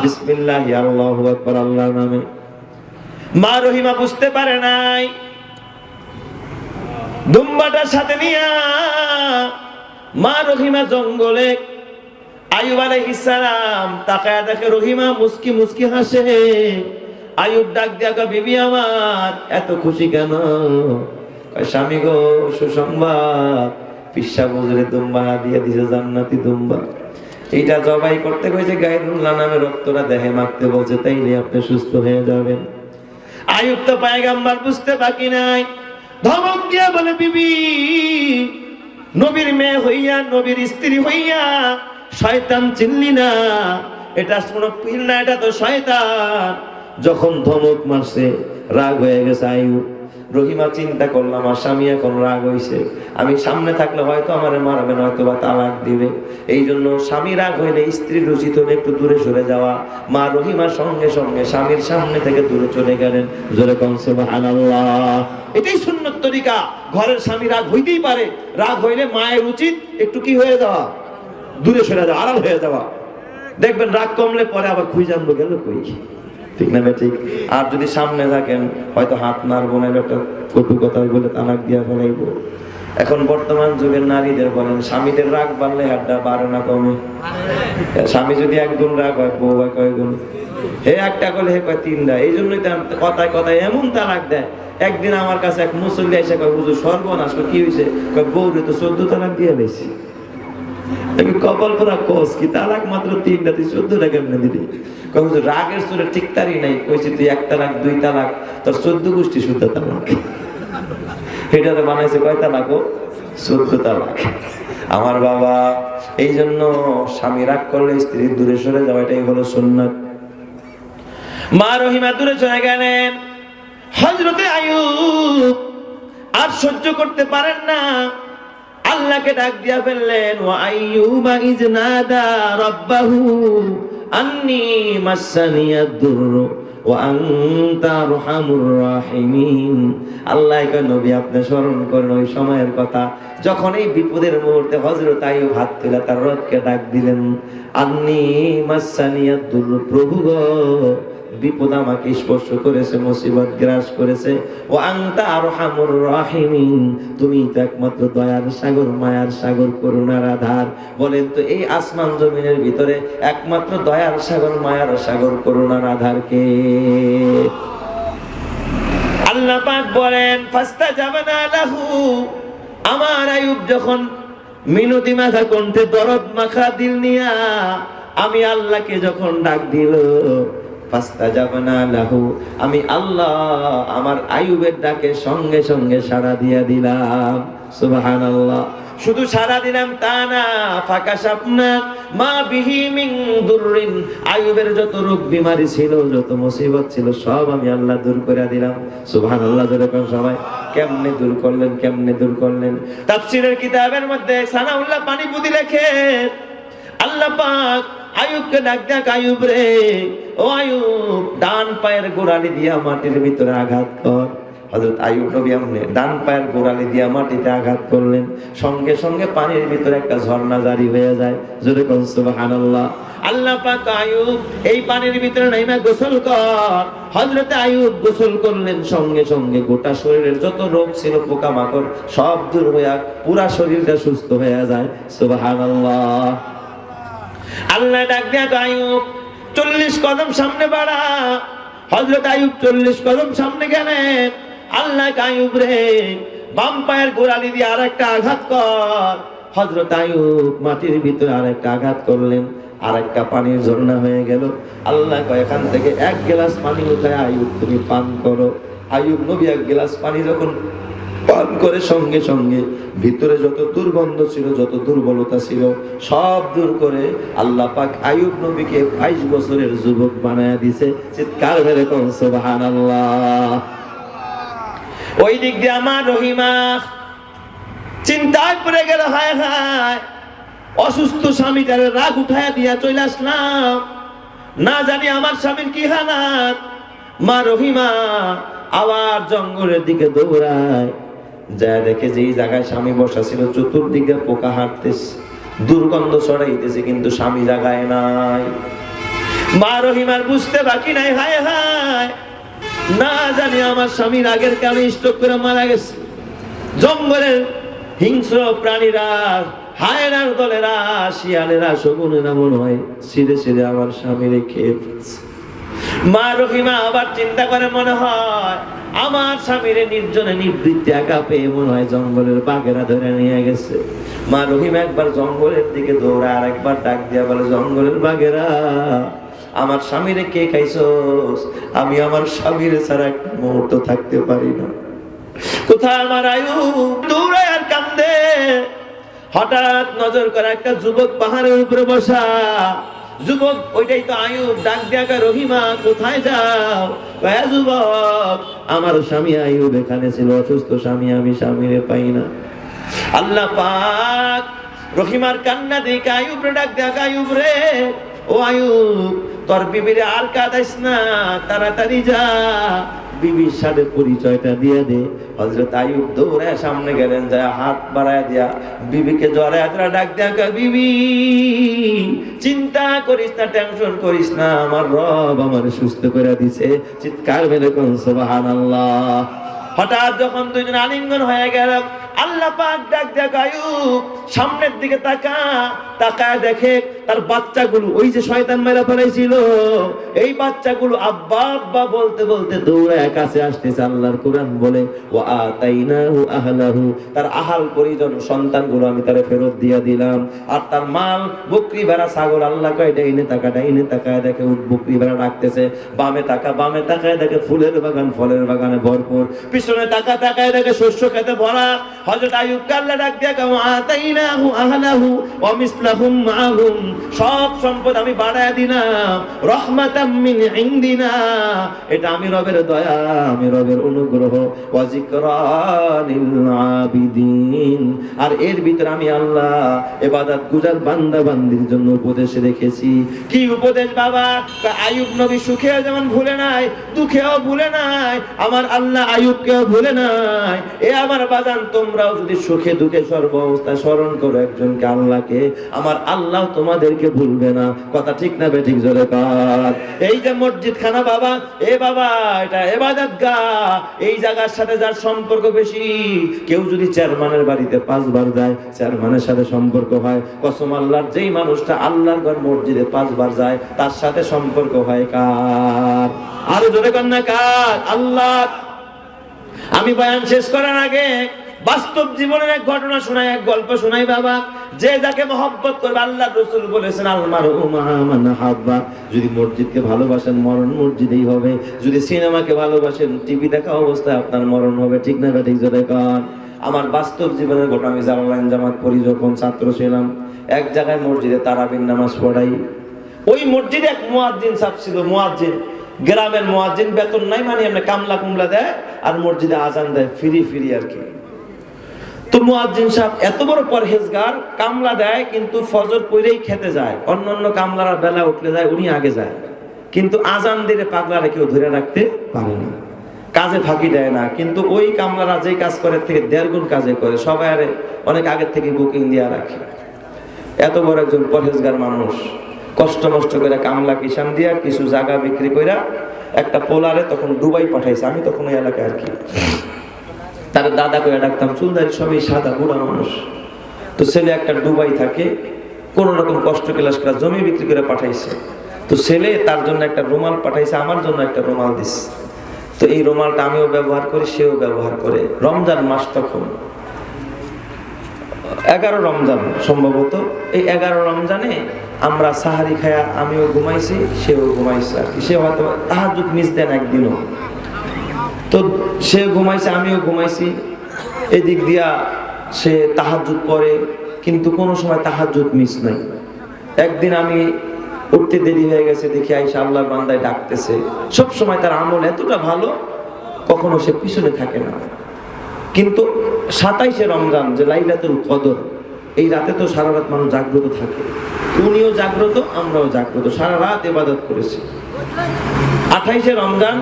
S2: বিসমিল্লাহি আল্লাহু আকবার, আল্লাহর নামে। মা রহিমা বুঝতে পারে নাই, দুম্বাটার সাথে নিয়া মা রহিমা জঙ্গলে, আইয়ুব আলাইহিস সালাম তাকায়া দেখে রহিমা মুস্কি মুস্কি হাসে। আইয়ুব ডাক দিয়া কয়, বিবি আমার এত খুশি কেন? কয় স্বামী গো, সুসংবাদ, পিসা বুজরে দুম্বা দিয়ে দিছে, জান্নাতি দুম্বা। এইটা জবাই করতে কইছে, গায়রুল্লাহ নামে রক্তটা দেহে মাখতে বলছে, তাইলে আপনি সুস্থ হয়ে যাবেন। আইয়ুব তো পয়গম্বর, বুঝতে বাকি নাই, ধমক দিয়া বলে, বিবি নবীর মেয়ে হইয়া, নবীর স্ত্রী হইয়া শয়তান চিনলি না? এটা কোনো পীর না, এটা তো শয়তান। যখন ধমক মারছে রাগ হয়ে গেছে আইয়ুব। রহিমা চিন্তা করলাম আমার স্বামী এখন রাগ হইছে, আমি সামনে থাকলে হয়তো আমারে মারবে, নয়তো বা তালাক দিবে। এই জন্য স্বামী রাগ হইলে স্ত্রীর উচিত হলে একটু দূরে সরে যাওয়া। মা রহিমার সঙ্গে সঙ্গে স্বামীর সামনে থেকে দূরে চলে গেলেন। জোরে কোন সুবহানাল্লাহ। এটাই সুন্নত তরিকা। ঘরের স্বামী রাগ হইতেই পারে, রাগ হইলে মায়ের উচিত একটু কি হয়ে যাওয়া, দূরে সরে যাওয়া, আড়াল হয়ে যাওয়া। দেখবেন রাগ কমলে পরে আবার খুঁজে আনবো, গেল কই? ঠিক না ঠিক? আর যদি সামনে থাকেন হয়তো হাত নাড়বো না, একটা কটু কথা বলে তালাক দিয়া ফেলাইবো। এখন বর্তমান যুগের নারীদের বলেন, স্বামীদের রাগ বাড়লে হাতটা বাড়ে না কমে? স্বামী যদি এক গুণ রাগ হয়, বউ হয় কয় গুণ? হে একটা করলে হে কয় তিনটা। এই জন্যই তো কথায় কথায় এমন তালাক দেয়। একদিন আমার কাছে এক মুসল্লি এসে কয়, হুজুর সর্বনাশ, কি হয়েছে? কয় বউরে তো 14 তালাক দিয়ে দিয়েছি। কপাল পোড়া কোস কি, তালাক মাত্র 3টা, তুই 14টা কেমনে দিলি? হুজুর রাগের সুরে ঠিক তারই নাই, কইছি তুই 1 তালাক 2 তালাক, তোর 14 গোষ্ঠী শুদ্ধ তালাক। এটাতে বানাইছে কয় তালাক? 14 তালাক। আমার বাবা, এই জন্য স্বামী রাগ করলে স্ত্রী দূরে সরে যাওয়া, এটাই হলো সুন্নাত। মা রহিমা দূরে চলে গেলেন। হযরতে আইয়ুব আর সহ্য করতে পারেন না, আল্লাহকে ডাক দিয়া ফেললেন। ওয়া আইয়ুবা ইজ নাদা রাব্বাহু আন্নী মাসসানিয়াদ দুররু ওয়া আনতা আরহামুর রাহিমিন। আল্লাহ কয়, নবী আপনি স্মরণ করেন ওই সময়ের কথা যখন এই বিপদের মুহূর্তে হযরত আইয়ুব হাত তুলে তার রবকে ডাক দিলেন, আন্নী মাসসানিয়াদ দুররু, প্রভু গো বিপদ আমাকে স্পর্শ করেছে, মুসিবত গ্রাস করেছে। ও আনতা আরহামুর রাহিমিন, তুমি তো একমাত্র দয়ার সাগর, মায়ার সাগর, করুণার আধার। বলেন তো এই আসমান জমিনের ভিতরে একমাত্র দয়ার সাগর, মায়ার সাগর, করুণার আধার কে? আল্লাহ পাক বলেন, ফাস্তাজাবনা লাহু, আমার আইয়ুব যখন মিনতি মাখা কণ্ঠে, দরদ মাখা দিল নিয়া আমি আল্লাহকে যখন ডাক দিল, ফাস্তাজাবনা লাহু, আমি আল্লাহ আমার আইয়ুবের ডাকে সঙ্গে সঙ্গে সাড়া দিয়া দিলাম। সুবহানাল্লাহ। শুধু সাড়া দিলাম তা না, ফাকাশাফনা মা বিহি মিন দুররিন, আইয়ুবের যত রোগ বিমারি ছিল, যত মুসিবত ছিল, সব আমি আল্লাহ দূর করে দিলাম। সুবহানাল্লাহ। যেরকম সবাই কেমনে দূর করলেন, কেমনে দূর করলেন? তাফসীরের কিতাবের মধ্যে সানাউল্লাহ পানিপুতি লেখে, আল্লাহ পাক আইয়ুবকে ডাক দেয়া, আইয়ুব রে, ও আইয়ুব ডান পায়ের গোড়ালি দিয়া মাটির ভিতরে আঘাত কর। হযরত আইয়ুব নবী আমনে ডান পায়ের গোড়ালি দিয়া মাটিতে আঘাত করলেন, সঙ্গে সঙ্গে পানির ভিতরে একটা ঝর্ণা জারি হয়ে যায়। জোরে কোন সুবহানাল্লাহ। আল্লাহ পাক আইয়ুব এই পানির ভিতরে নাইমা গোসল কর। হযরত আইয়ুব গোসল করলেন, সঙ্গে সঙ্গে গোটা শরীরের যত রোগ ছিল, পোকামাকড় সব দূর হয়ে পুরা শরীরটা সুস্থ হয়ে যায়। সুবহানাল্লাহ। আল্লাহ ডাক দেয়া, আইয়ুব 40 কদম সামনে বাড়া। হযরত আইয়ুব 40 কদম সামনে গেলেন। আল্লাহ আইয়ুব রে বাম পায়ের গোড়ালি দিয়ে আরেকটা আঘাত কর। হযরত আইয়ুব মাটির ভিতরে আরেকটা আঘাত করলেন, আরেকটা পানির ঝর্ণা হয়ে গেল। আল্লাহ কয়, এখান থেকে 1 গ্লাস পানি উঠায় আইয়ুব তুমি পান করো। আইয়ুব নবী 1 গ্লাস পানি যখন পান করে, সঙ্গে সঙ্গে ভিতরে যত দুর্গন্ধ ছিল, যত দুর্বলতা ছিল, সব দূর করে আল্লাহ পাক আইয়ুব নবীকে 22 বছরের যুবক বানায়া দিয়েছে। চিৎকার করে কোন সুবহানাল্লাহ। ওই দিক দিয়ে আমার রহিমা চিন্তায় পড়ে গেল, হায় হায় অসুস্থ স্বামীটার রাগ উঠায়া দিয়া চলে আসলাম, না জানি আমার স্বামীর কি হালাত। মা রহিমা আবার জঙ্গলের দিকে দৌড়ায়, যা দেখে যে এই জায়গায় স্বামী বসা ছিল, চতুর্দিকে পোকা হাঁটতেছে, দুর্গন্ধ ছড়াইতেছে, কিন্তু স্বামী জায়গায় নাই। মা রহিমার বুঝতে বাকি নাই, হায় হায় না জানি আমার স্বামীর আগের কারণে স্ট্রোক করে মারা গেছে। জঙ্গলের হিংস্র প্রাণীরা, হায়নার দলেরা, শিয়ালেরা, শগুনেরা মনে হয় ছিঁড়ে ছিঁড়ে আমার স্বামীরে খেয়ে ফেলছে। মা রহিমা আবার চিন্তা করে, মনে হয় আমার স্বামীরে নির্জনে নিবৃত্তি একা পেয়ে মনে হয় জঙ্গলের বাঘেরা ধরে নিয়ে গেছে। মা রহিমা একবার জঙ্গলের দিকে দৌড়ায়, আর একবার ডাক দিয়া বলে, জঙ্গলের বাঘেরা আমার স্বামীরে কে খাইছস? আমি আমার স্বামীরে ছাড়া একটা মুহূর্ত থাকতে পারি না। কোথায় আমার আইয়ুব? দৌড়ায় আর কান্দে। হঠাৎ নজর করে একটা যুবক পাহাড়ের উপরে বসা। যুবক ওইটাই তো আইয়ুব। ডাক দিয়া, রহিমা কোথায় যাও? কয়, যুবক আমার স্বামী আইয়ুব এখানে ছিল, অসুস্থ স্বামী, আমি স্বামীরে পাই না। আল্লাহ পাক রহিমার কান্না দেখে আইয়ুব রে ডাক দিয়া, আইয়ুব রে, ও আইয়ুব তোর বিবিরে আর কাঁদাইস না, তাড়াতাড়ি যা বিবির সাথে পরিচয়টা দিয়ে দে। হযরত আইয়ুব দৌড়ায় সামনে গেলেন, যায় হাত বাড়ায় দিয়া বিবিকে জড়ায় ধরে ডাক দিয়া, বিবি চিন্তা করিস না, টেনশন করিস না, আমার রব আমারে সুস্থ করে দিছে। চিৎকার মেরে কোন সুবহানাল্লাহ। হঠাৎ যখন দুইজন আলিঙ্গন হয়ে গেল, আল্লাহ পাক ডাক দিয়া, আইয়ুব সামনের দিকে তাকায় দেখে তার বাচ্চাগুলো, ওই যে শয়তান মেরা ফেলাইছিল, এই বাচ্চাগুলো আব্বা আব্বা বলতে বলতে দৌড়ায় কাছে আসতেছে। আল্লাহর কোরআন বলে ওয়া আতাইনাহু আহলাহু, তার আহাল পরিজন সন্তানগুলো আমি তারে ফেরত দিয়ে দিলাম। আর তার মাল বকরি ভেড়া ছাগল, আল্লাহ কয় ডাইনে তাকায় দেখে উট বকরি ভেড়া ডাকতেছে, বামে তাকায় দেখে ফুলের বাগান ফলের বাগানে ভরপুর, পিছনে তাকায় দেখে শস্য খেতে ভরা। হযরত আইয়ুব আল্লাহ ডাক দিয়ে ওয়া আতাইনাহু আহলাহু ওয়া মিসলাহুম মাআহুম, সব সম্পদ আমি বাড়ায় দিলাম, রহমাতাম মিন ইনদিনা, এটা আমি রবের দয়া, আমি রবের অনুগ্রহ, ওয়া যিকরা লিল আবিদিন, আর এর ভিতরে আমি আল্লাহ ইবাদত গুজার বান্দা বান্দির জন্য উপদেশ রেখেছি। কি উপদেশ বাবা? আইয়ুব নবী সুখেও যেমন ভুলে নাই, দুঃখেও ভুলে নাই, আমার আল্লাহ আইয়ুবকেও ভুলে নাই। এ আমার বাজান, তোমরাও যদি সুখে দুঃখে সর্ব অবস্থায় স্মরণ করো একজনকে, আল্লাহকে, আমার আল্লাহ তোমাদেরকে ভুলবে না। কথা ঠিক না বেঠিক? জোরে কার। এই যে মসজিদ খানা বাবা, এ বাবা, এটা ইবাদত গাহ, এই জায়গার সাথে যার সম্পর্ক বেশি, কেউ যদি চেয়ারম্যানের বাড়িতে 5 বার যায়, চেয়ারম্যানের সাথে সম্পর্ক হয়। কসম আল্লাহর, যেই মানুষটা আল্লাহর ঘর মসজিদে 5 বার যায়, তার সাথে সম্পর্ক হয় কার? আরো জোরে কার না কার? আল্লাহ। আমি বয়ান শেষ করার আগে বাস্তব জীবনের এক ঘটনা শোনাই, এক গল্প শোনাই বাবা। যে যাকে মহব্বত করবে, আল্লাহ রাসূল বলেছেন আলমারু মা মান হাব্বা, যদি মসজিদকে ভালোবাসেন মরণ মসজিদেই হবে, যদি সিনেমাকে ভালোবাসেন টিভি দেখা অবস্থায় আপনার মরণ হবে। ঠিক না ঠিক? জোরে কান। আমার বাস্তব জীবনের ঘটনা। আমি জালালাইন জামাত পড়ি, যখন ছাত্র ছিলাম, এক জায়গায় মসজিদে তারাবির নামাজ পড়াই। ওই মসজিদে এক মুয়াজ্জিন সাহেব ছিল, মুয়াজ্জিন, গ্রামের মুয়াজ্জিন, বেতন নাই, মানে এমনি কামলা কুমলা দেয় আর মসজিদে আজান দেয় ফ্রি আর কি। তো মুয়াজ্জিন সাহেব এত বড় পরহেজগার, কামলা দেয় কিন্তু ফজর পড়েই খেতে যায়, অন্যান্য কামলারা বেলা উঠলে যায়, উনি আগে যায়, কিন্তু আজান দিলে পাগলারে কেউ ধরে রাখতে পারে না, কাজে ফাঁকি দেয় না। কিন্তু ওই কামলারা যেই কাজ করে থেকে 1.5 গুণ কাজে করে, সবাই অনেক আগে থেকে বুকিং দিয়ে রাখে। এত বড় একজন পরহেজগার মানুষ কষ্ট মষ্ট করে কামলা কিষান দিয়া কিছু জায়গা বিক্রি কইরা একটা পোলারে তখন দুবাই পাঠাইছে। আমি তখন ওই এলাকায় আর কি, তার দাদা করে ডাকতাম, চুলদারি সবই সাদা, বুড়া মানুষ। তো ছেলে একটা দুবাই থাকে, কোন রকম কষ্ট ক্লাস করে জমি বিক্রি করে পাঠাইছে। তো ছেলে তার জন্য একটা রুমাল পাঠাইছে, আমার জন্য একটা রুমাল দিস। তো এই রুমালটা আমিও ব্যবহার করি, সেও ব্যবহার করে। রমজান মাস তখন 11 রমজান সম্ভবত। এই 11 রমজানে আমরা সাহারি খায়া আমিও ঘুমাইছি, সেও ঘুমাইছে আর কি। সে হয়তো তাহাজ্জুদ মিস দেন একদিনও, তো সে ঘুমাইছে আমিও ঘুমাইছি। এদিক দিয়া সে তাহাজ্জুদ পড়ে, কিন্তু কোনো সময় তাহাজ্জুদ মিস নাই। একদিন আমি উঠতে দেরি হয়ে গেছে, দেখি আয়েশা আল্লাহর বান্দায় ডাকতেছে। সব সময় তার আমল এতটা ভালো, কখনো সে পিছনে থাকে না। কিন্তু 27শে রমজান, যে লাইলাতুল কদর, এই রাতে তো সারা রাত মানুষ জাগ্রত থাকে, উনিও জাগ্রত, আমরাও জাগ্রত, সারা রাত ইবাদত করেছি। 28শে রমজান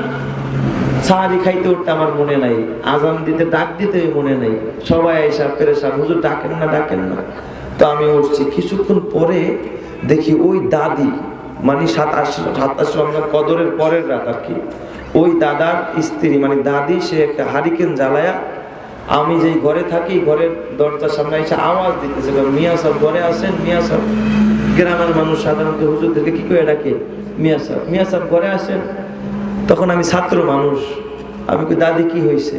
S2: সাহারি খাইতে উঠতে আমার মনে নাই, আজান দিতে ডাক দিতে মনে নাই, সবাই এসে পেরেশান, হুজুর ডাকেন না। তো আমি উঠছি, কিছুক্ষণ পরে দেখি ওই দাদি, মানে 27 রমজান কদরের পরের রাত আর কি, ওই দাদার স্ত্রী মানে দাদি, সে একটা হারিকেন জ্বালায়া, আমি যেই ঘরে থাকি ঘরের দরজার সামনে এসে আওয়াজ দিতেছে, মিয়া সাহেব ঘরে আসেন, মিয়া সাহেব। গ্রামের মানুষ সাধারণত হুজুরদেরকে কি করে ডাকে? মিয়া সাহেব ঘরে আসেন। তখন আমি ছাত্র মানুষ, আমি কই দাদি কি হয়েছে?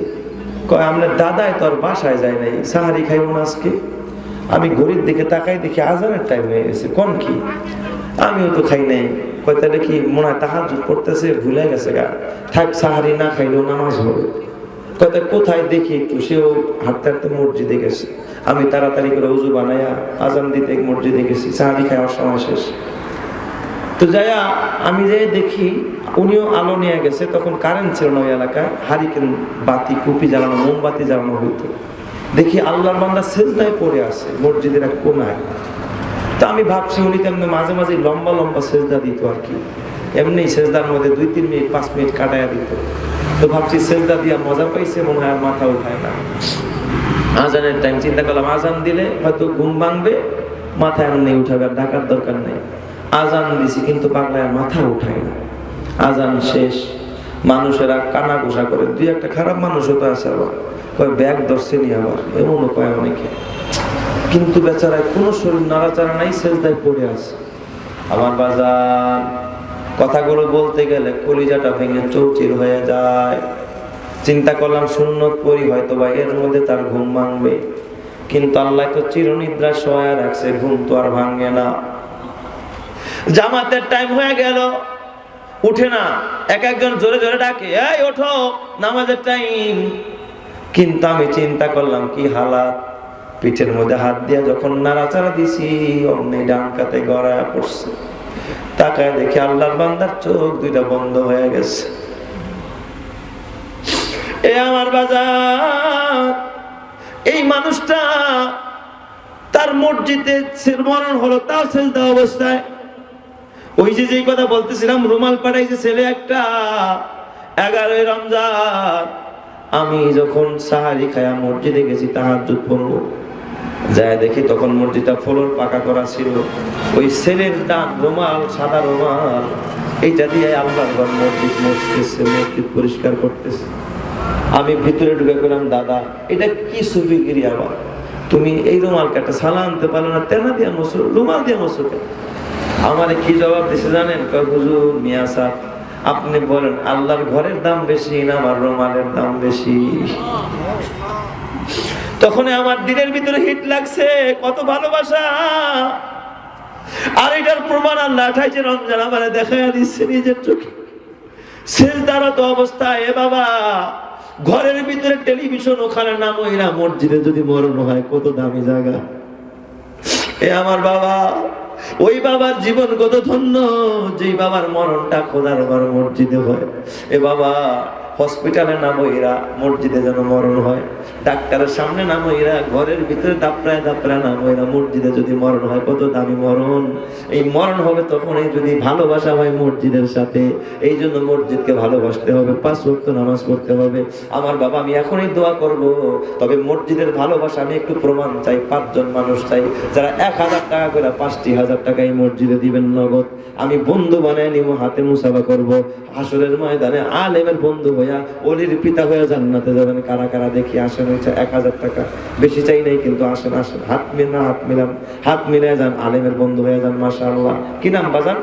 S2: কয় আমরা দাদায় তোর বাসায় যায় নাই, সাহারি খাইব না আজকে। আমি ঘড়ির দিকে তাকাই, দেখি আজানের টাইম হয়ে গেছে। কোন কি? আমিও তো খাই নাই। কয় তাহলে কি মনে হয় তাহাজ্জুদ পড়তেছে, ভুলে গেছে গা, থাক সাহারি না খাইলেও নামাজ হবে। কয় কোথায় দেখি একটু, সেও হাঁটতে হাঁটতে মসজিদে গেছে। আমি তাড়াতাড়ি করে উজু বানাইয়া আজান দিতে মসজিদে গেছি, সাহারি খাওয়ার সময় শেষ। তো যাইয়া আমি যে দেখি উনিও আলো নিয়ে গেছে, তখন কারেন্ট ছিল না ওই এলাকায়, হারিকেন বাতি কুপি জ্বালানো, মোমবাতি জ্বালানো হইতো। দেখি আল্লাহর বান্দা সেজদায় পড়ে আছে মসজিদের এক কোনায়। তো আমি ভাবছি উনি তেমনি মাঝে মাঝে লম্বা লম্বা সেজদা দিত আর কি, এমনি সেজদার মধ্যে 2-3 মিনিট 5 মিনিট কাটাইয়া দিত। তো ভাবছি সেজদা দিয়া মজা পাইছে, মনে হয় আর মাথা উঠায় না। আজানের টাইম চিন্তা করলাম, আজান দিলে হয়তো ঘুম ভাঙবে, মাথা এমনি উঠাবে, আর ঢাকার দরকার নেই। আজান দিছি, কিন্তু পাগলায় মাথা উঠায় না। আজান শেষ, মানুষেরা কানা ঘোষা করে, 2-1 খারাপ মানুষও তো আছে, আবার কয় ব্যাগ ধরছে নি, আবার এমনও কয় অনেকে। কিন্তু বেচারায় কোনো শরীর নাড়াচাড়া নাই, সেজদায় পড়ে আছে। আমার বাজার কথাগুলো বলতে গেলে কলিজাটা ভেঙে চৌচির হয়ে যায়। চিন্তা করলাম সুন্নত পড়ি হয়তো বা এর মধ্যে তার ঘুম ভাঙবে, কিন্তু আল্লাহ তো চিরনিদ্রা শোয়া রাখছে, ঘুম তো আর ভাঙে না। জামাতের টাইম হয়ে গেল, উঠে না। একজন জোরে জোরে ডাকে, এই ওঠো, নামাজের টাইম। কিন্তু আমি চিন্তা করলাম কি হালাত, পিঠের মধ্যে হাত দিয়া যখন নাড়াচাড়া দিছি অমনি ডান কাতে গড়ায় পড়ছে। তাকায় দেখি আল্লাহর বান্দার চোখ দুইটা বন্ধ হয়ে গেছে। এ আমার বাজার, এই মানুষটা তার মসজিদে মরণ হলো, তাও সেজদা অবস্থায়। ওই যে যেই কথা বলতেছিলাম, রুমাল পাঠাইছে ছেলে একটা, 11 রমজান আমি যখন সাহারি খায়া মসজিদে গেছি তাহাজ্জুদ পড়বো, যায় দেখি তখন মসজিদটা ফ্লোর পাকা করা ছিল। ওই ছেলের ডান রুমাল, সাদা রুমাল, এইটা দিয়ে আল্লাহর ঘর মসজিদ মুছতেছে, মসজিদ পরিষ্কার করতেছে। আমি ভিতরে ঢুকে গেলাম, দাদা এটা কি সুফিগিরি, আবার তুমি এই রুমালকে একটা সালা আনতে পারো না, তেনা দিয়া মুসুর, রুমাল দিয়া মুসুর। আমারে কি জবাব দিছে জানেন? হুজুর মিয়া সাহেব, আপনি বলেন আল্লাহর ঘরের দাম বেশি না আমার রুমালের দাম বেশি? তখন আমার দিনের ভিতরে হিট লাগছে, কত ভালোবাসা। আর এটার প্রমাণ আল্লাহ 28 রমজান আমারে দেখাইয়া দিচ্ছে নিজের চোখে, সেজদারত অবস্থায়। এ বাবা, ঘরের ভিতরে টেলিভিশন, ওখানে নাম ওইরা, মসজিদে যদি মরণ হয় কত দামি জায়গা। এ আমার বাবা, ওই বাবার জীবন কত ধন্য, যেই বাবার মরণটা খোদার ঘর মসজিদে হয়। এ বাবা, হসপিটালে নাম ওইরা, মসজিদে যেন মরণ হয়। ডাক্তারের সামনে নাম ওইরা, ঘরের ভিতরে দাপড়ায় দাপড়ায় নাম ওইরা, মসজিদে যদি মরণ হয় কত দামি মরণ। এই মরণ হবে তখনই যদি ভালোবাসা হয় মসজিদের সাথে। এই জন্য মসজিদকে ভালোবাসতে হবে, 5 ওয়াক্ত নামাজ পড়তে হবে। আমার বাবা, আমি এখনই দোয়া করব, তবে মসজিদের ভালোবাসা আমি একটু প্রমাণ চাই। 5 জন মানুষ চাই যারা 1000 টাকা করে 50,000 টাকা এই মসজিদে দিবেন নগদ। আমি বন্ধু বানায় নিব, হাতে মুসাফা করব, হাসরের ময়দানে আলেমের বন্ধু হইয়া ওলির পিতা হইয়া জান্নাতে যাবেন। কারা কারা দেখি আসেন। 1000 টাকা বেশি চাই নাই, কিন্তু আসেন আসেন, হাত মিলান, হাত মিলায় যান, আলেমের বন্ধু হয়ে যান। মাশাআল্লাহ। কি নাম বাজান?